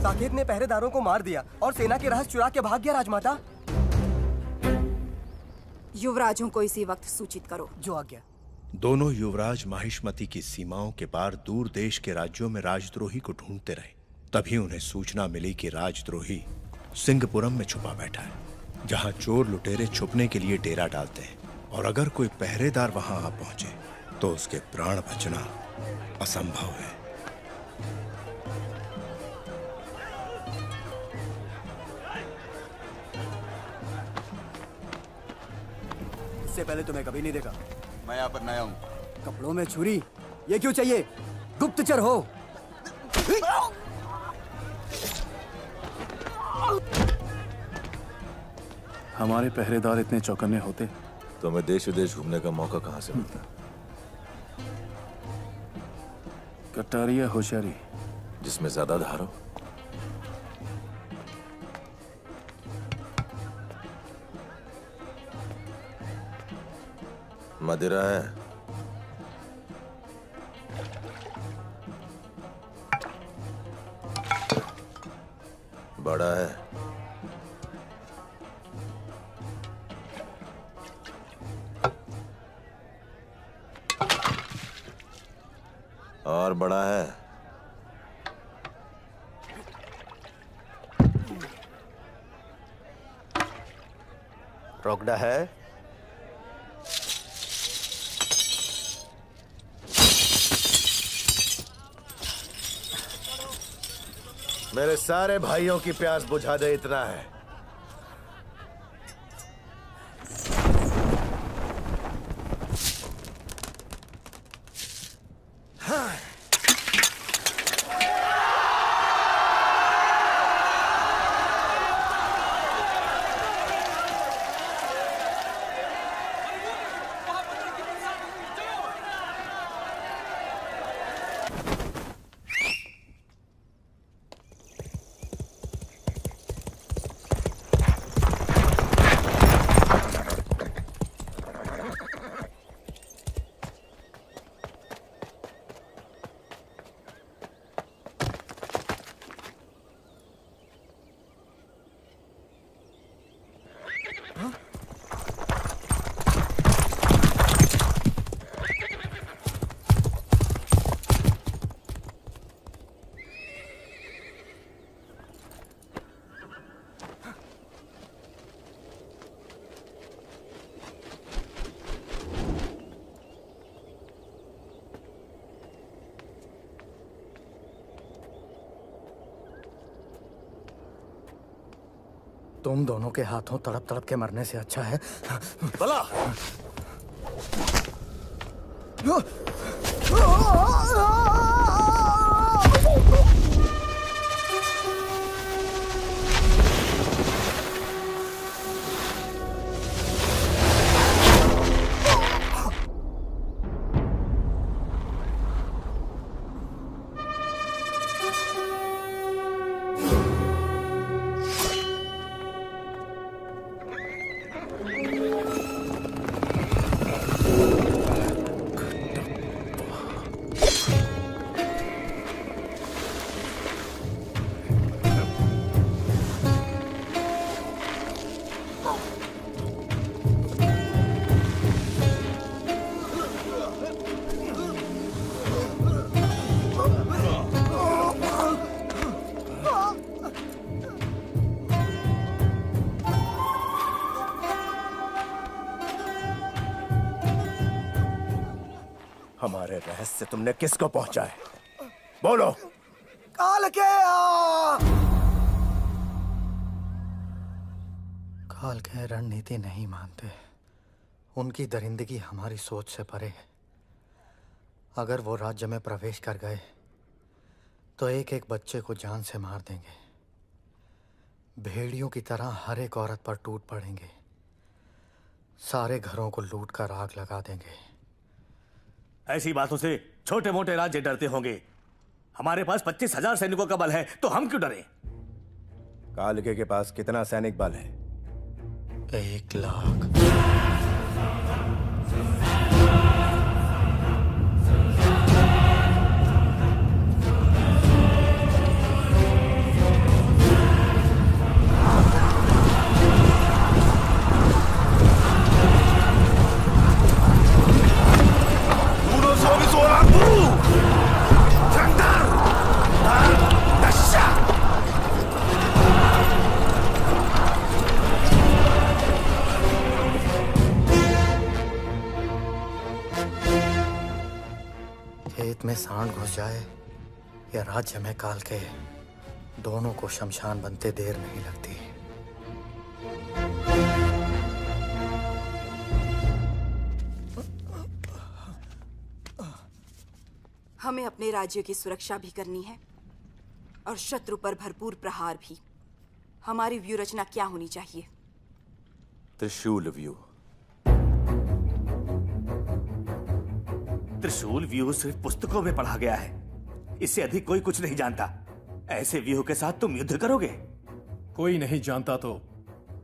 Speaker 22: साकेत ने पहरेदारों को मार दिया और सेना के रहस्य चुरा के भाग गया राजमाता।
Speaker 1: युवराजों को इसी वक्त सूचित करो।
Speaker 22: जो आज्ञा।
Speaker 15: दोनों युवराज माहिष्मती की सीमाओं के पार दूर देश के राज्यों में राजद्रोही को ढूंढते रहे। तभी उन्हें सूचना मिली कि राजद्रोही सिंहपुरम में छुपा बैठा है, जहां चोर लुटेरे छुपने के लिए डेरा डालते हैं, और अगर कोई पहरेदार वहां आ पहुंचे तो उसके प्राण बचना असंभव है।
Speaker 22: इससे पहले तुम्हें कभी नहीं देखा।
Speaker 17: मैं यहाँ पर नया हूँ।
Speaker 22: कपड़ों में छुरी, ये क्यों चाहिए? गुप्तचर हो?
Speaker 19: हमारे पहरेदार इतने चौकन्ने होते
Speaker 11: तो हमें देश विदेश घूमने का मौका कहाँ से मिलता?
Speaker 19: कटारी या होशियारी?
Speaker 15: जिसमें ज्यादा धार हो। मदिरा है? बड़ा है? और बड़ा है? रोकड़ा है? मेरे सारे भाइयों की प्यास बुझा दे, इतना है।
Speaker 10: तुम दोनों के हाथों तड़प तड़प के मरने से अच्छा है
Speaker 21: बला। हमारे रहस्य तुमने किसको पहुंचाए? बोलो।
Speaker 10: काल के रणनीति नहीं मानते। उनकी दरिंदगी हमारी सोच से परे है। अगर वो राज्य में प्रवेश कर गए तो एक एक बच्चे को जान से मार देंगे। भेड़ियों की तरह हर एक औरत पर टूट पड़ेंगे। सारे घरों को लूट कर आग लगा देंगे।
Speaker 18: ऐसी बातों से छोटे मोटे राज्य डरते होंगे। हमारे पास 25,000 सैनिकों का बल है, तो हम क्यों डरें?
Speaker 15: कालके के पास कितना सैनिक बल है?
Speaker 10: 1 लाख। खेत में सांड घुस जाए या राज्य में काल के, दोनों को शमशान बनते देर नहीं लगती।
Speaker 1: हमें अपने राज्य की सुरक्षा भी करनी है और शत्रु पर भरपूर प्रहार भी। हमारी व्यू रचना क्या होनी चाहिए?
Speaker 21: त्रिशूल व्यू।
Speaker 18: त्रिशूल व्यू सिर्फ पुस्तकों में पढ़ा गया है,
Speaker 3: इससे अधिक कोई कुछ नहीं जानता। ऐसे व्यूह के साथ तुम युद्ध करोगे?
Speaker 19: कोई नहीं जानता तो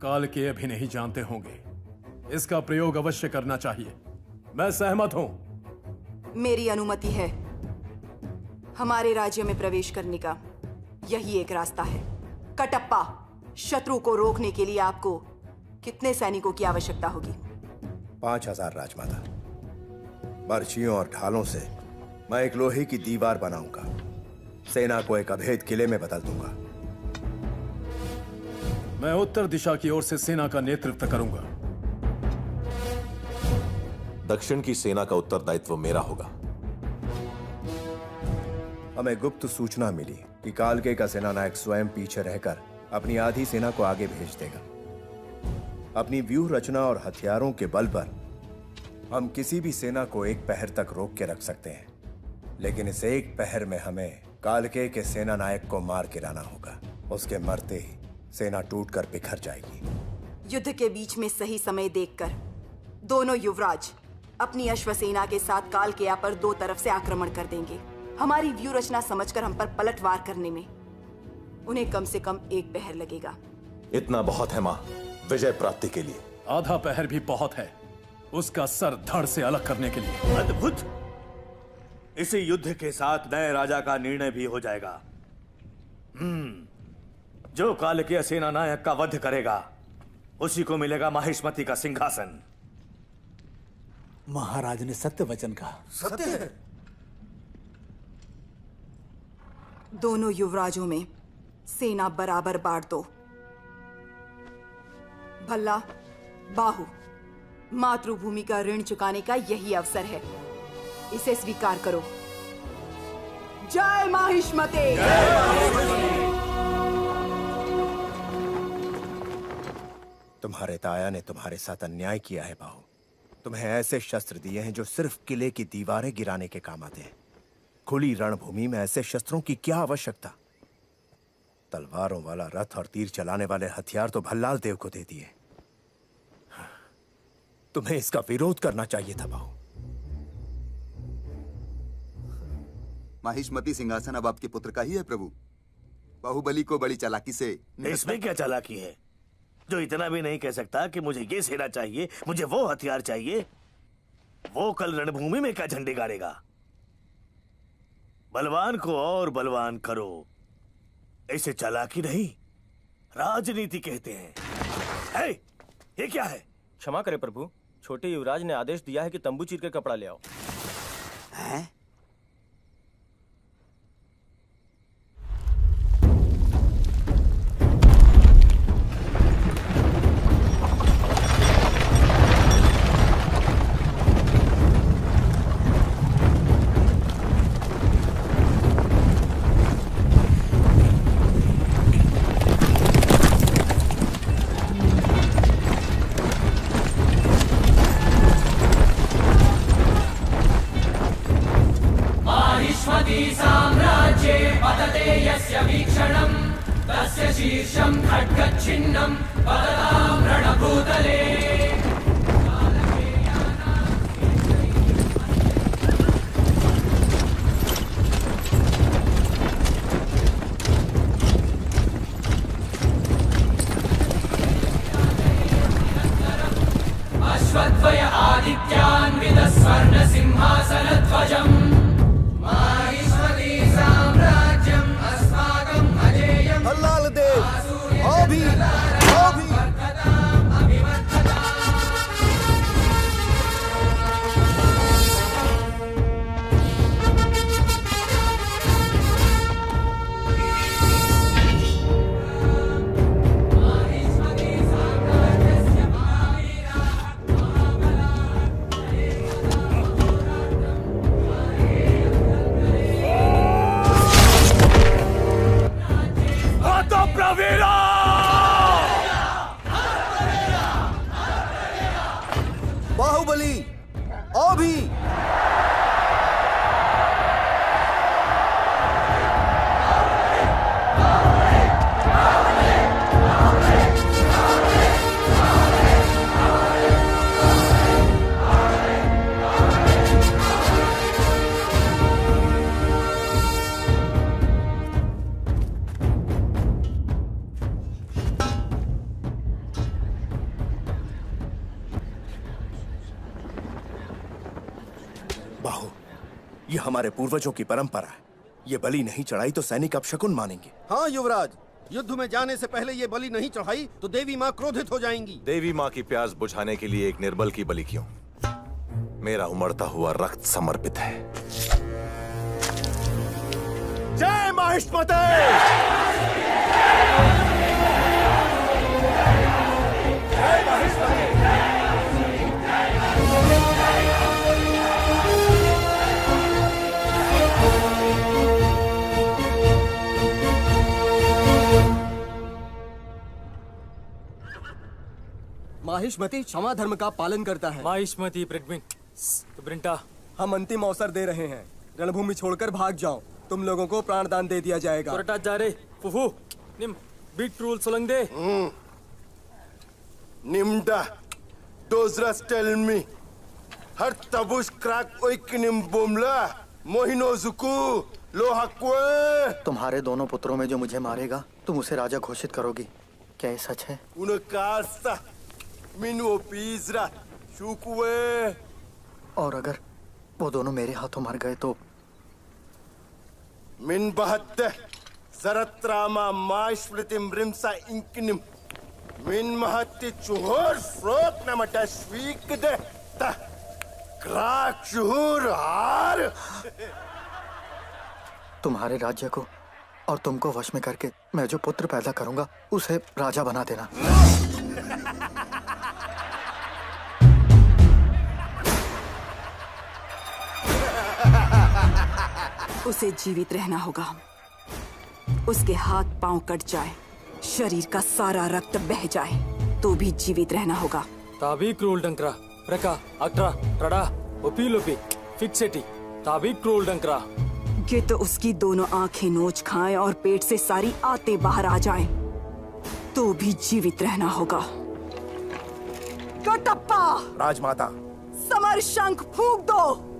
Speaker 19: काल के भी नहीं जानते होंगे। इसका प्रयोग अवश्य करना चाहिए। मैं सहमत हूं।
Speaker 1: मेरी अनुमति है। हमारे राज्य में प्रवेश करने का यही एक रास्ता है। कटप्पा, शत्रु को रोकने के लिए आपको कितने सैनिकों की आवश्यकता होगी?
Speaker 11: 5000 राजमाता। बर्छियों और ढालों से मैं एक लोहे की दीवार बनाऊंगा। सेना को एक अभेद किले में बदल दूंगा।
Speaker 19: मैं उत्तर दिशा की ओर से सेना का नेतृत्व करूंगा।
Speaker 6: दक्षिण की सेना का उत्तरदायित्व मेरा होगा।
Speaker 11: हमें गुप्त सूचना मिली कि कालके का सेनानायक स्वयं पीछे रहकर अपनी आधी सेना को आगे भेज देगा। अपनी व्यूह रचना और हथियारों के बल पर हम किसी भी सेना को एक पहर तक रोक के रख सकते हैं, लेकिन इस एक पहर में हमें कालके के सेनानायक को मार गिराना होगा। उसके मरते ही सेना टूटकर बिखर जाएगी।
Speaker 1: युद्ध के बीच में सही समय देखकर दोनों युवराज अपनी अश्वसेना के साथ कालकेया पर दो तरफ से आक्रमण कर देंगे। हमारी व्यूह रचना समझकर हम पर पलटवार करने में उन्हें कम से कम एक पहर लगेगा।
Speaker 6: इतना बहुत है मां, विजय प्राप्ति के लिए।
Speaker 19: आधा पहर भी बहुत है उसका सर धड़ से अलग करने के लिए।
Speaker 3: अद्भुत। इसी युद्ध के साथ नए राजा का निर्णय भी हो जाएगा। जो कालकेय सेना नायक का वध करेगा उसी को मिलेगा माहिष्मति का सिंहासन।
Speaker 2: महाराज ने सत्य वचन कहा।
Speaker 1: सत्य है। दोनों युवराजों में सेना बराबर बांट दो। भल्ला, बाहु, मातृभूमि का ऋण चुकाने का यही अवसर है। इसे स्वीकार करो। जय माहिष्मते।
Speaker 11: तुम्हारे ताया ने तुम्हारे साथ अन्याय किया है बाहु। तुम्हें ऐसे शस्त्र दिए हैं जो सिर्फ किले की दीवारें गिराने के काम आते हैं। खुली रणभूमि में ऐसे शस्त्रों की क्या आवश्यकता? तलवारों वाला रथ और तीर चलाने वाले हथियार तो भल्लाल देव को दे दिए। तुम्हें इसका विरोध करना चाहिए था बाहु।
Speaker 17: माहिष्मति सिंहासन अब आपके पुत्र का ही है प्रभु। बाहुबली को बड़ी चालाकी से।
Speaker 18: इसमें क्या चालाकी है जो इतना भी नहीं कह सकता कि मुझे ये सेना चाहिए, मुझे वो हथियार चाहिए? वो कल रणभूमि में क्या झंडे गाड़ेगा? बलवान को और बलवान करो, इसे चालाकी नहीं राजनीति कहते हैं। है, ये क्या है?
Speaker 14: क्षमा करें प्रभु, छोटे युवराज ने आदेश दिया है कि तंबू चीर कर कपड़ा ले आओ।
Speaker 5: हैं?
Speaker 9: शीर्षं खड्गच्छिन्नं पततां रणभूतले। अश्वत्थवय आदित्यान् विदस्वर्ण सिंहासनध्वजम्। माहिष्मती साम्राज्यम् अस्माकम् अजेयम्।
Speaker 13: भल्लाल देव, आओ भी, आओ भी। बाहुबली, आओ भी।
Speaker 11: बाहु, ये हमारे पूर्वजों की परंपरा है। ये बलि नहीं चढ़ाई तो सैनिक अपशकुन मानेंगे।
Speaker 13: हाँ युवराज, युद्ध में जाने से पहले ये बलि नहीं चढ़ाई तो देवी माँ क्रोधित हो जाएंगी।
Speaker 6: देवी माँ की प्यास बुझाने के लिए एक निर्बल की बलि क्यों? मेरा उमड़ता हुआ रक्त समर्पित है।
Speaker 11: जय माहिष्मते! जय माहिष्मते!
Speaker 22: माहिष्मती क्षमा धर्म का पालन करता है।
Speaker 7: माहिष्मती ब्रिंटा,
Speaker 22: हम अंतिम अवसर दे रहे हैं। रणभूमि छोड़कर भाग जाओ, तुम लोगों को प्राणदान दे दिया जाएगा।
Speaker 7: जा रे फुफू निम बीट रूल सोलंग दे।
Speaker 4: निम्डा डोजरस टेल मी हर तबुश क्रैक ओइकिनिम बुमला मोहिनोजुकु लोहक्वे।
Speaker 10: तुम्हारे दोनों पुत्रों में जो मुझे मारेगा तुम उसे राजा घोषित करोगी, क्या ये सच है?
Speaker 4: उनकास्ता मिनु पीजरा शुकुवे।
Speaker 10: और अगर वो दोनों मेरे हाथों मर गए तो?
Speaker 4: मिन बहत्ते जरत्रामा माइश्वृतिम रिमसा इंकिनिम मिन महत्ति चुहर फ्रोत नमटा स्वीक दे ता क्राक चुहर हार।
Speaker 10: तुम्हारे राज्य को और तुमको वश में करके मैं जो पुत्र पैदा करूंगा उसे राजा बना देना।
Speaker 1: उसे जीवित रहना होगा। उसके हाथ पांव कट जाए, शरीर का सारा रक्त बह जाए तो भी जीवित रहना होगा।
Speaker 7: ताबी क्रूल डंकरा रका अक्रा टड़ा ओपी फिक्सेटी ताबी क्रूल डंकरा।
Speaker 1: ये तो उसकी दोनों आंखें नोच खाएं और पेट से सारी आते बाहर आ जाएं तो भी जीवित रहना होगा। कटप्पा!
Speaker 11: राजमाता,
Speaker 1: समर शंख फूंक दो।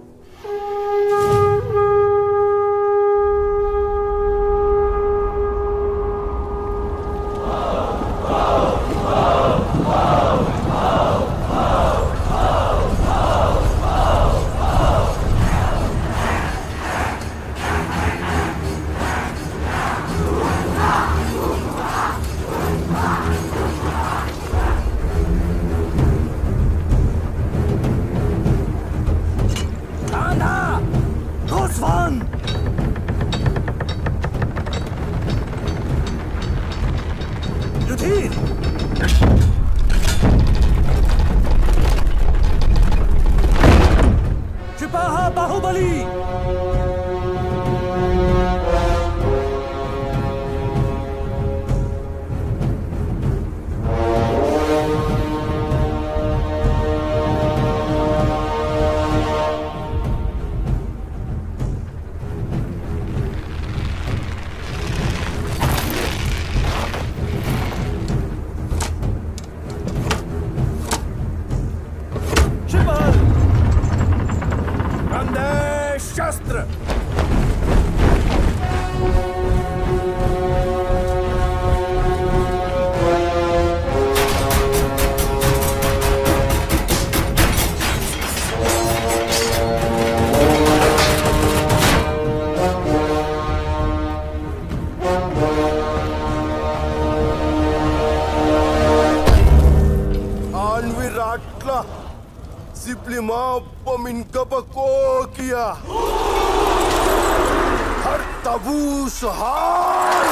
Speaker 4: हर तबूस हार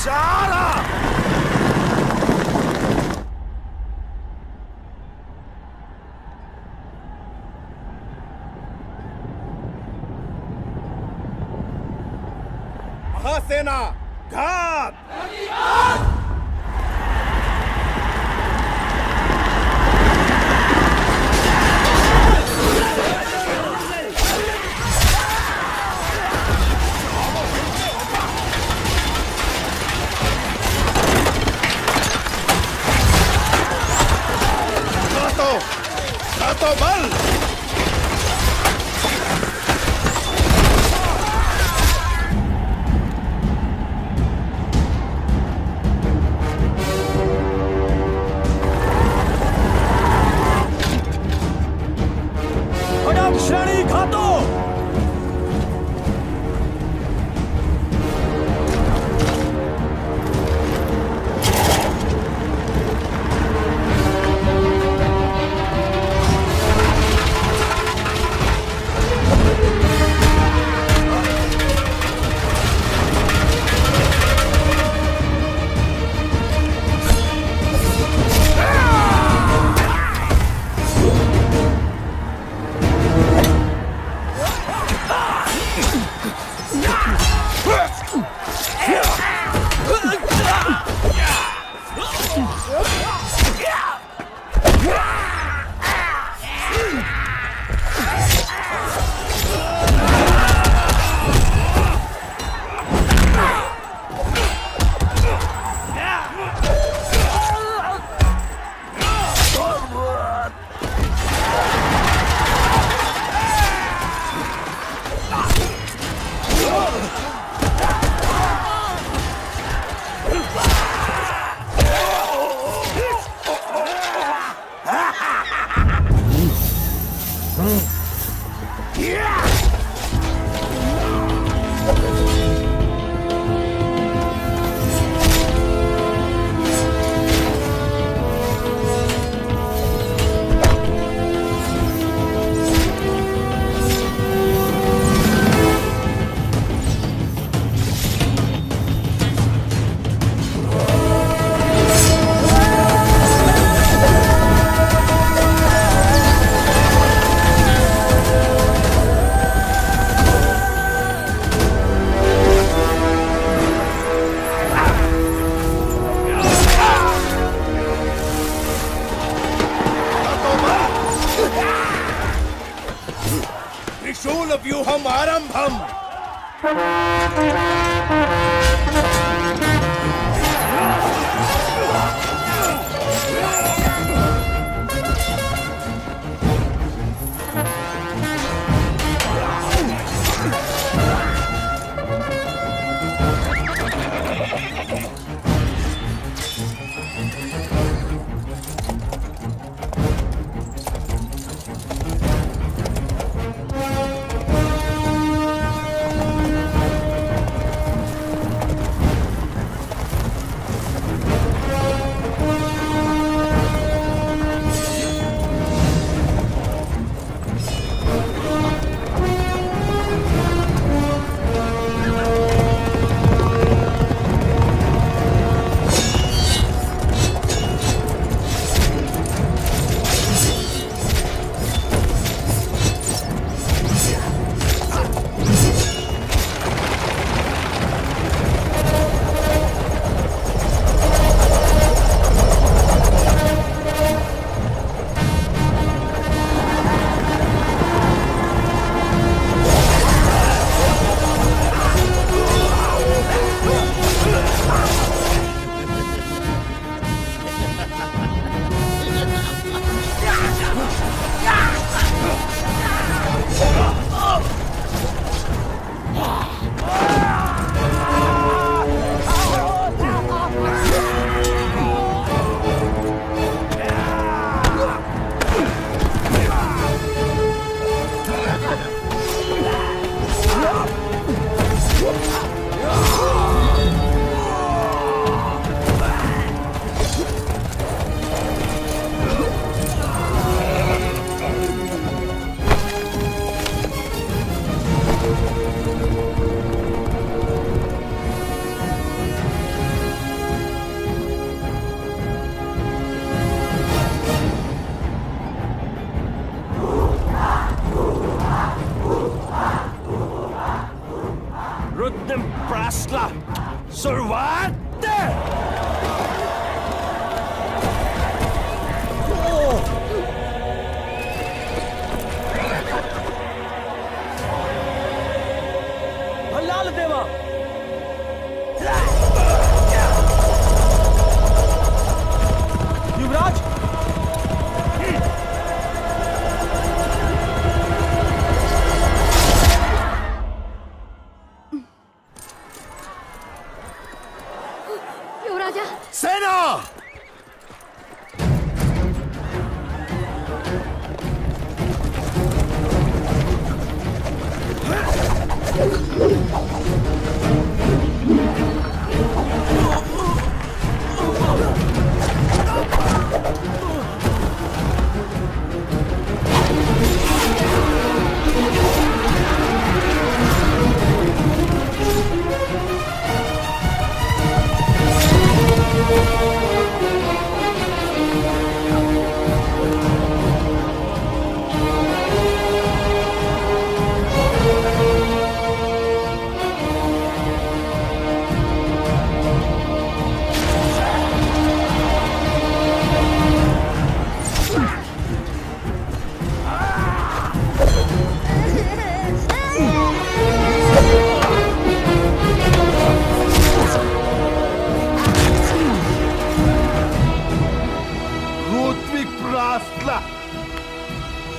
Speaker 4: इशारा।
Speaker 11: महासेना घात।
Speaker 4: तो बल।
Speaker 18: खड़ग श्रेणी घातो।
Speaker 4: त्रिशूलव्यूहम् आरम्भम्। फैसला शुरुआत
Speaker 16: भल्लाल देवा। युवराज
Speaker 12: युवराजा
Speaker 4: सेना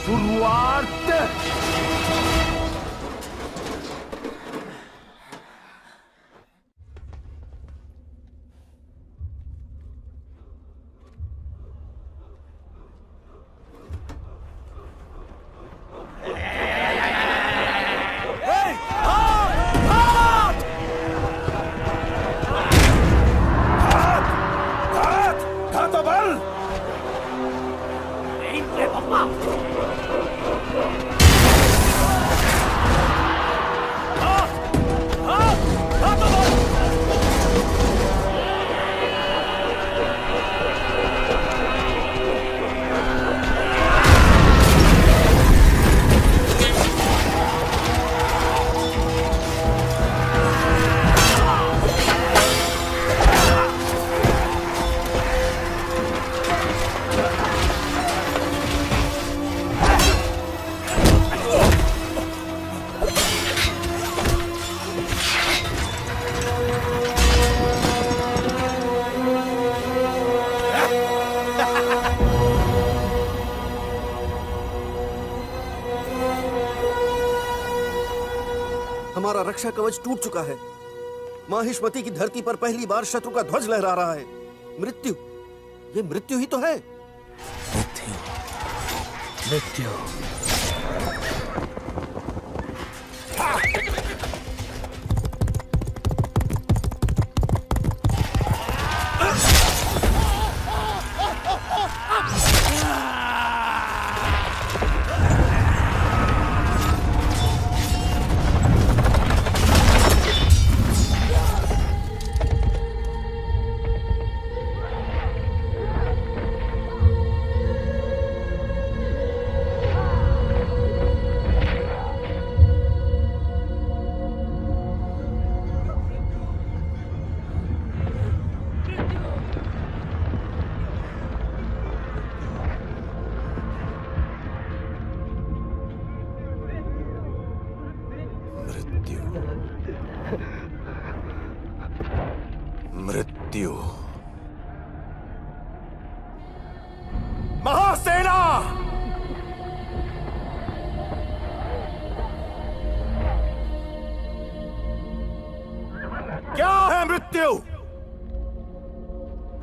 Speaker 4: शुरुआत
Speaker 13: हमारा रक्षा कवच टूट चुका है। माहिष्मति की धरती पर पहली बार शत्रु का ध्वज लहरा रहा है। मृत्यु, ये मृत्यु ही तो है।
Speaker 4: मृत्यु
Speaker 6: मृत्यु।
Speaker 4: महासेना
Speaker 6: क्या है मृत्यु?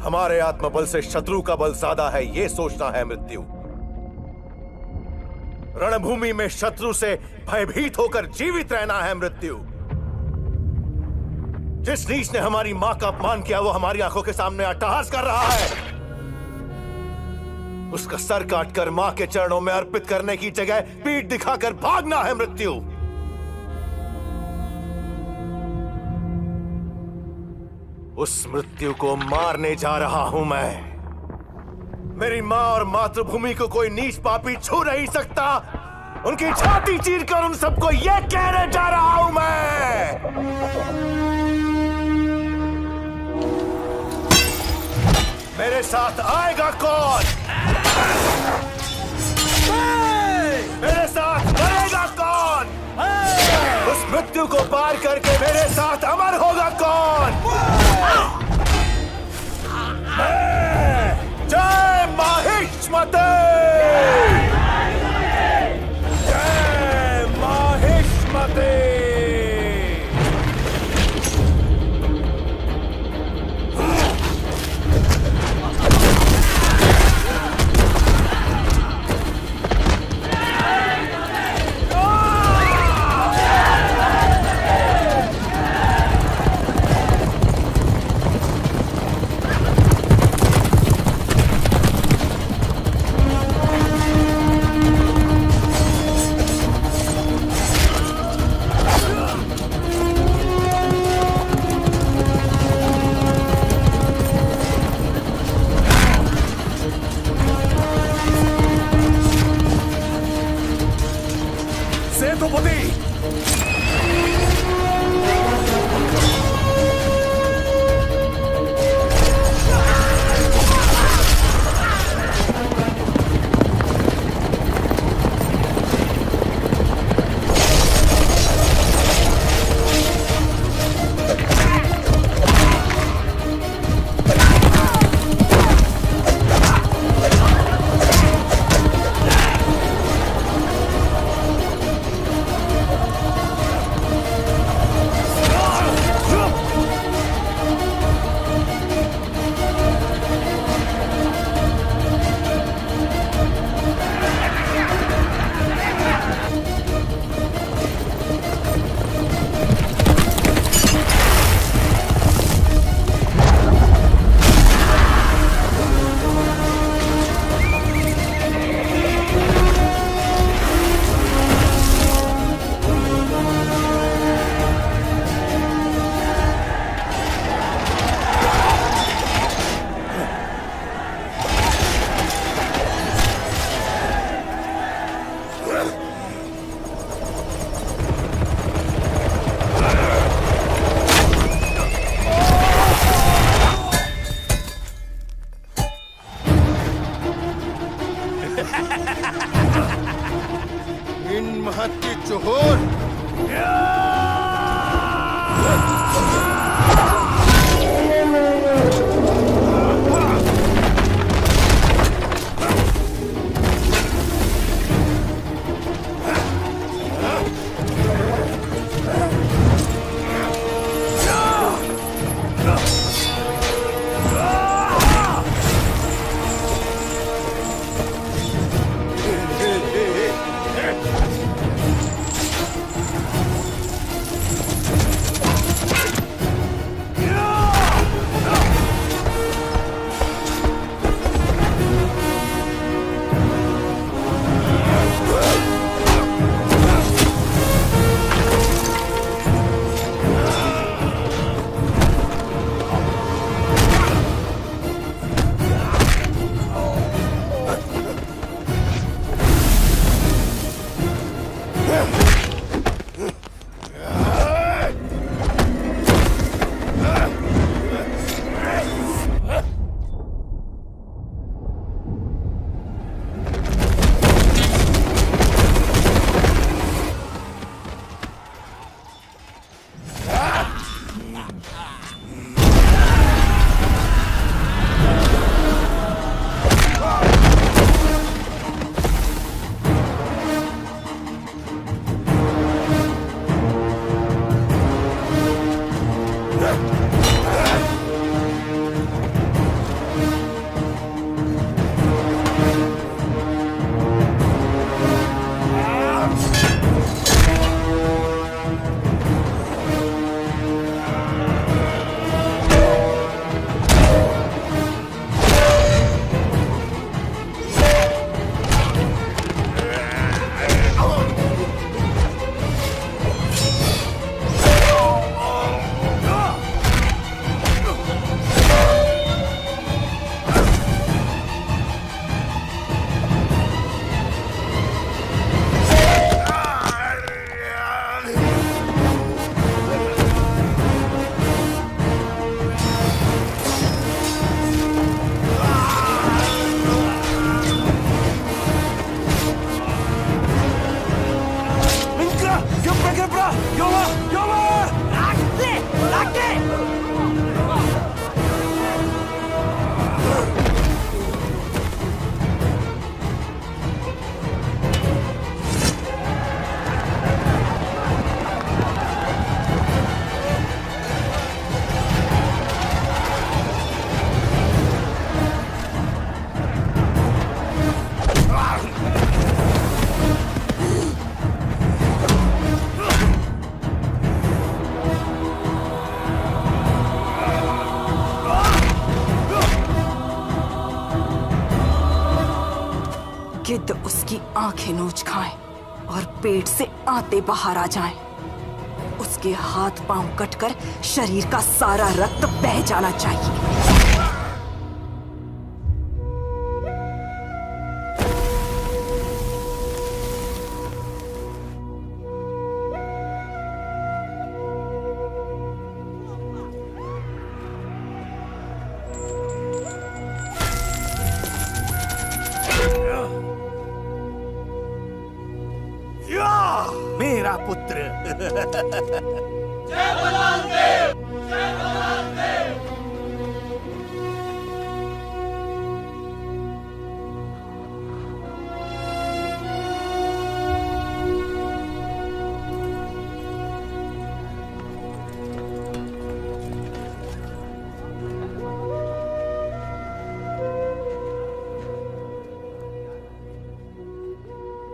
Speaker 6: हमारे आत्मबल से शत्रु का बल ज्यादा है, ये सोचना है मृत्यु। रणभूमि में शत्रु से भयभीत होकर जीवित रहना है मृत्यु। जिस नीच ने हमारी मां का अपमान किया वो हमारी आंखों के सामने अट्टहास कर रहा है। उसका सर काटकर मां के चरणों में अर्पित करने की जगह पीठ दिखाकर भागना है मृत्यु। उस मृत्यु को मारने जा रहा हूं मैं। मेरी मां और मातृभूमि को कोई नीच पापी छू नहीं सकता। उनकी छाती चीरकर उन सबको यह कहने जा रहा हूं मैं। मेरे साथ आएगा कौन? मेरे साथ मरेगा कौन? उस मृत्यु को पार करके मेरे साथ अमर होगा कौन? जय माहिष्मते! जय माहिष्मते! इन महत की चुहूर
Speaker 4: योवा योवा
Speaker 1: गिद्ध उसकी आंखें नोच खाएं और पेट से आते बाहर आ जाएं। उसके हाथ पांव कटकर शरीर का सारा रक्त बह जाना चाहिए।
Speaker 18: मेरा पुत्र।
Speaker 9: जय बलराम देव, जय बलराम देव।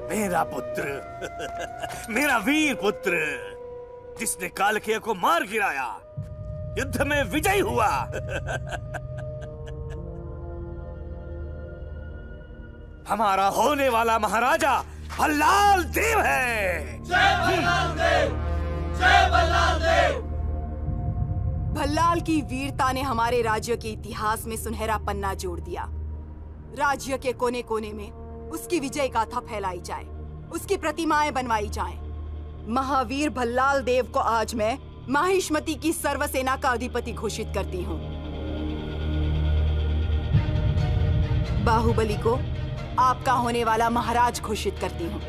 Speaker 18: मेरा पुत्र, मेरा वीर पुत्र, जिसने कालकेय को मार गिराया, युद्ध में विजयी हुआ। हमारा होने वाला महाराजा भल्लाल देव है।
Speaker 9: जय बलराम देव, जय बलराम देव।
Speaker 1: भल्लाल की वीरता ने हमारे राज्य के इतिहास में सुनहरा पन्ना जोड़ दिया। राज्य के कोने कोने में उसकी विजय गाथा फैलाई जाए, उसकी प्रतिमाएं बनवाई जाएं। महावीर भल्लाल देव को आज मैं माहिष्मती की सर्वसेना का अधिपति घोषित करती हूँ। बाहुबली को आपका होने वाला महाराज घोषित करती हूँ।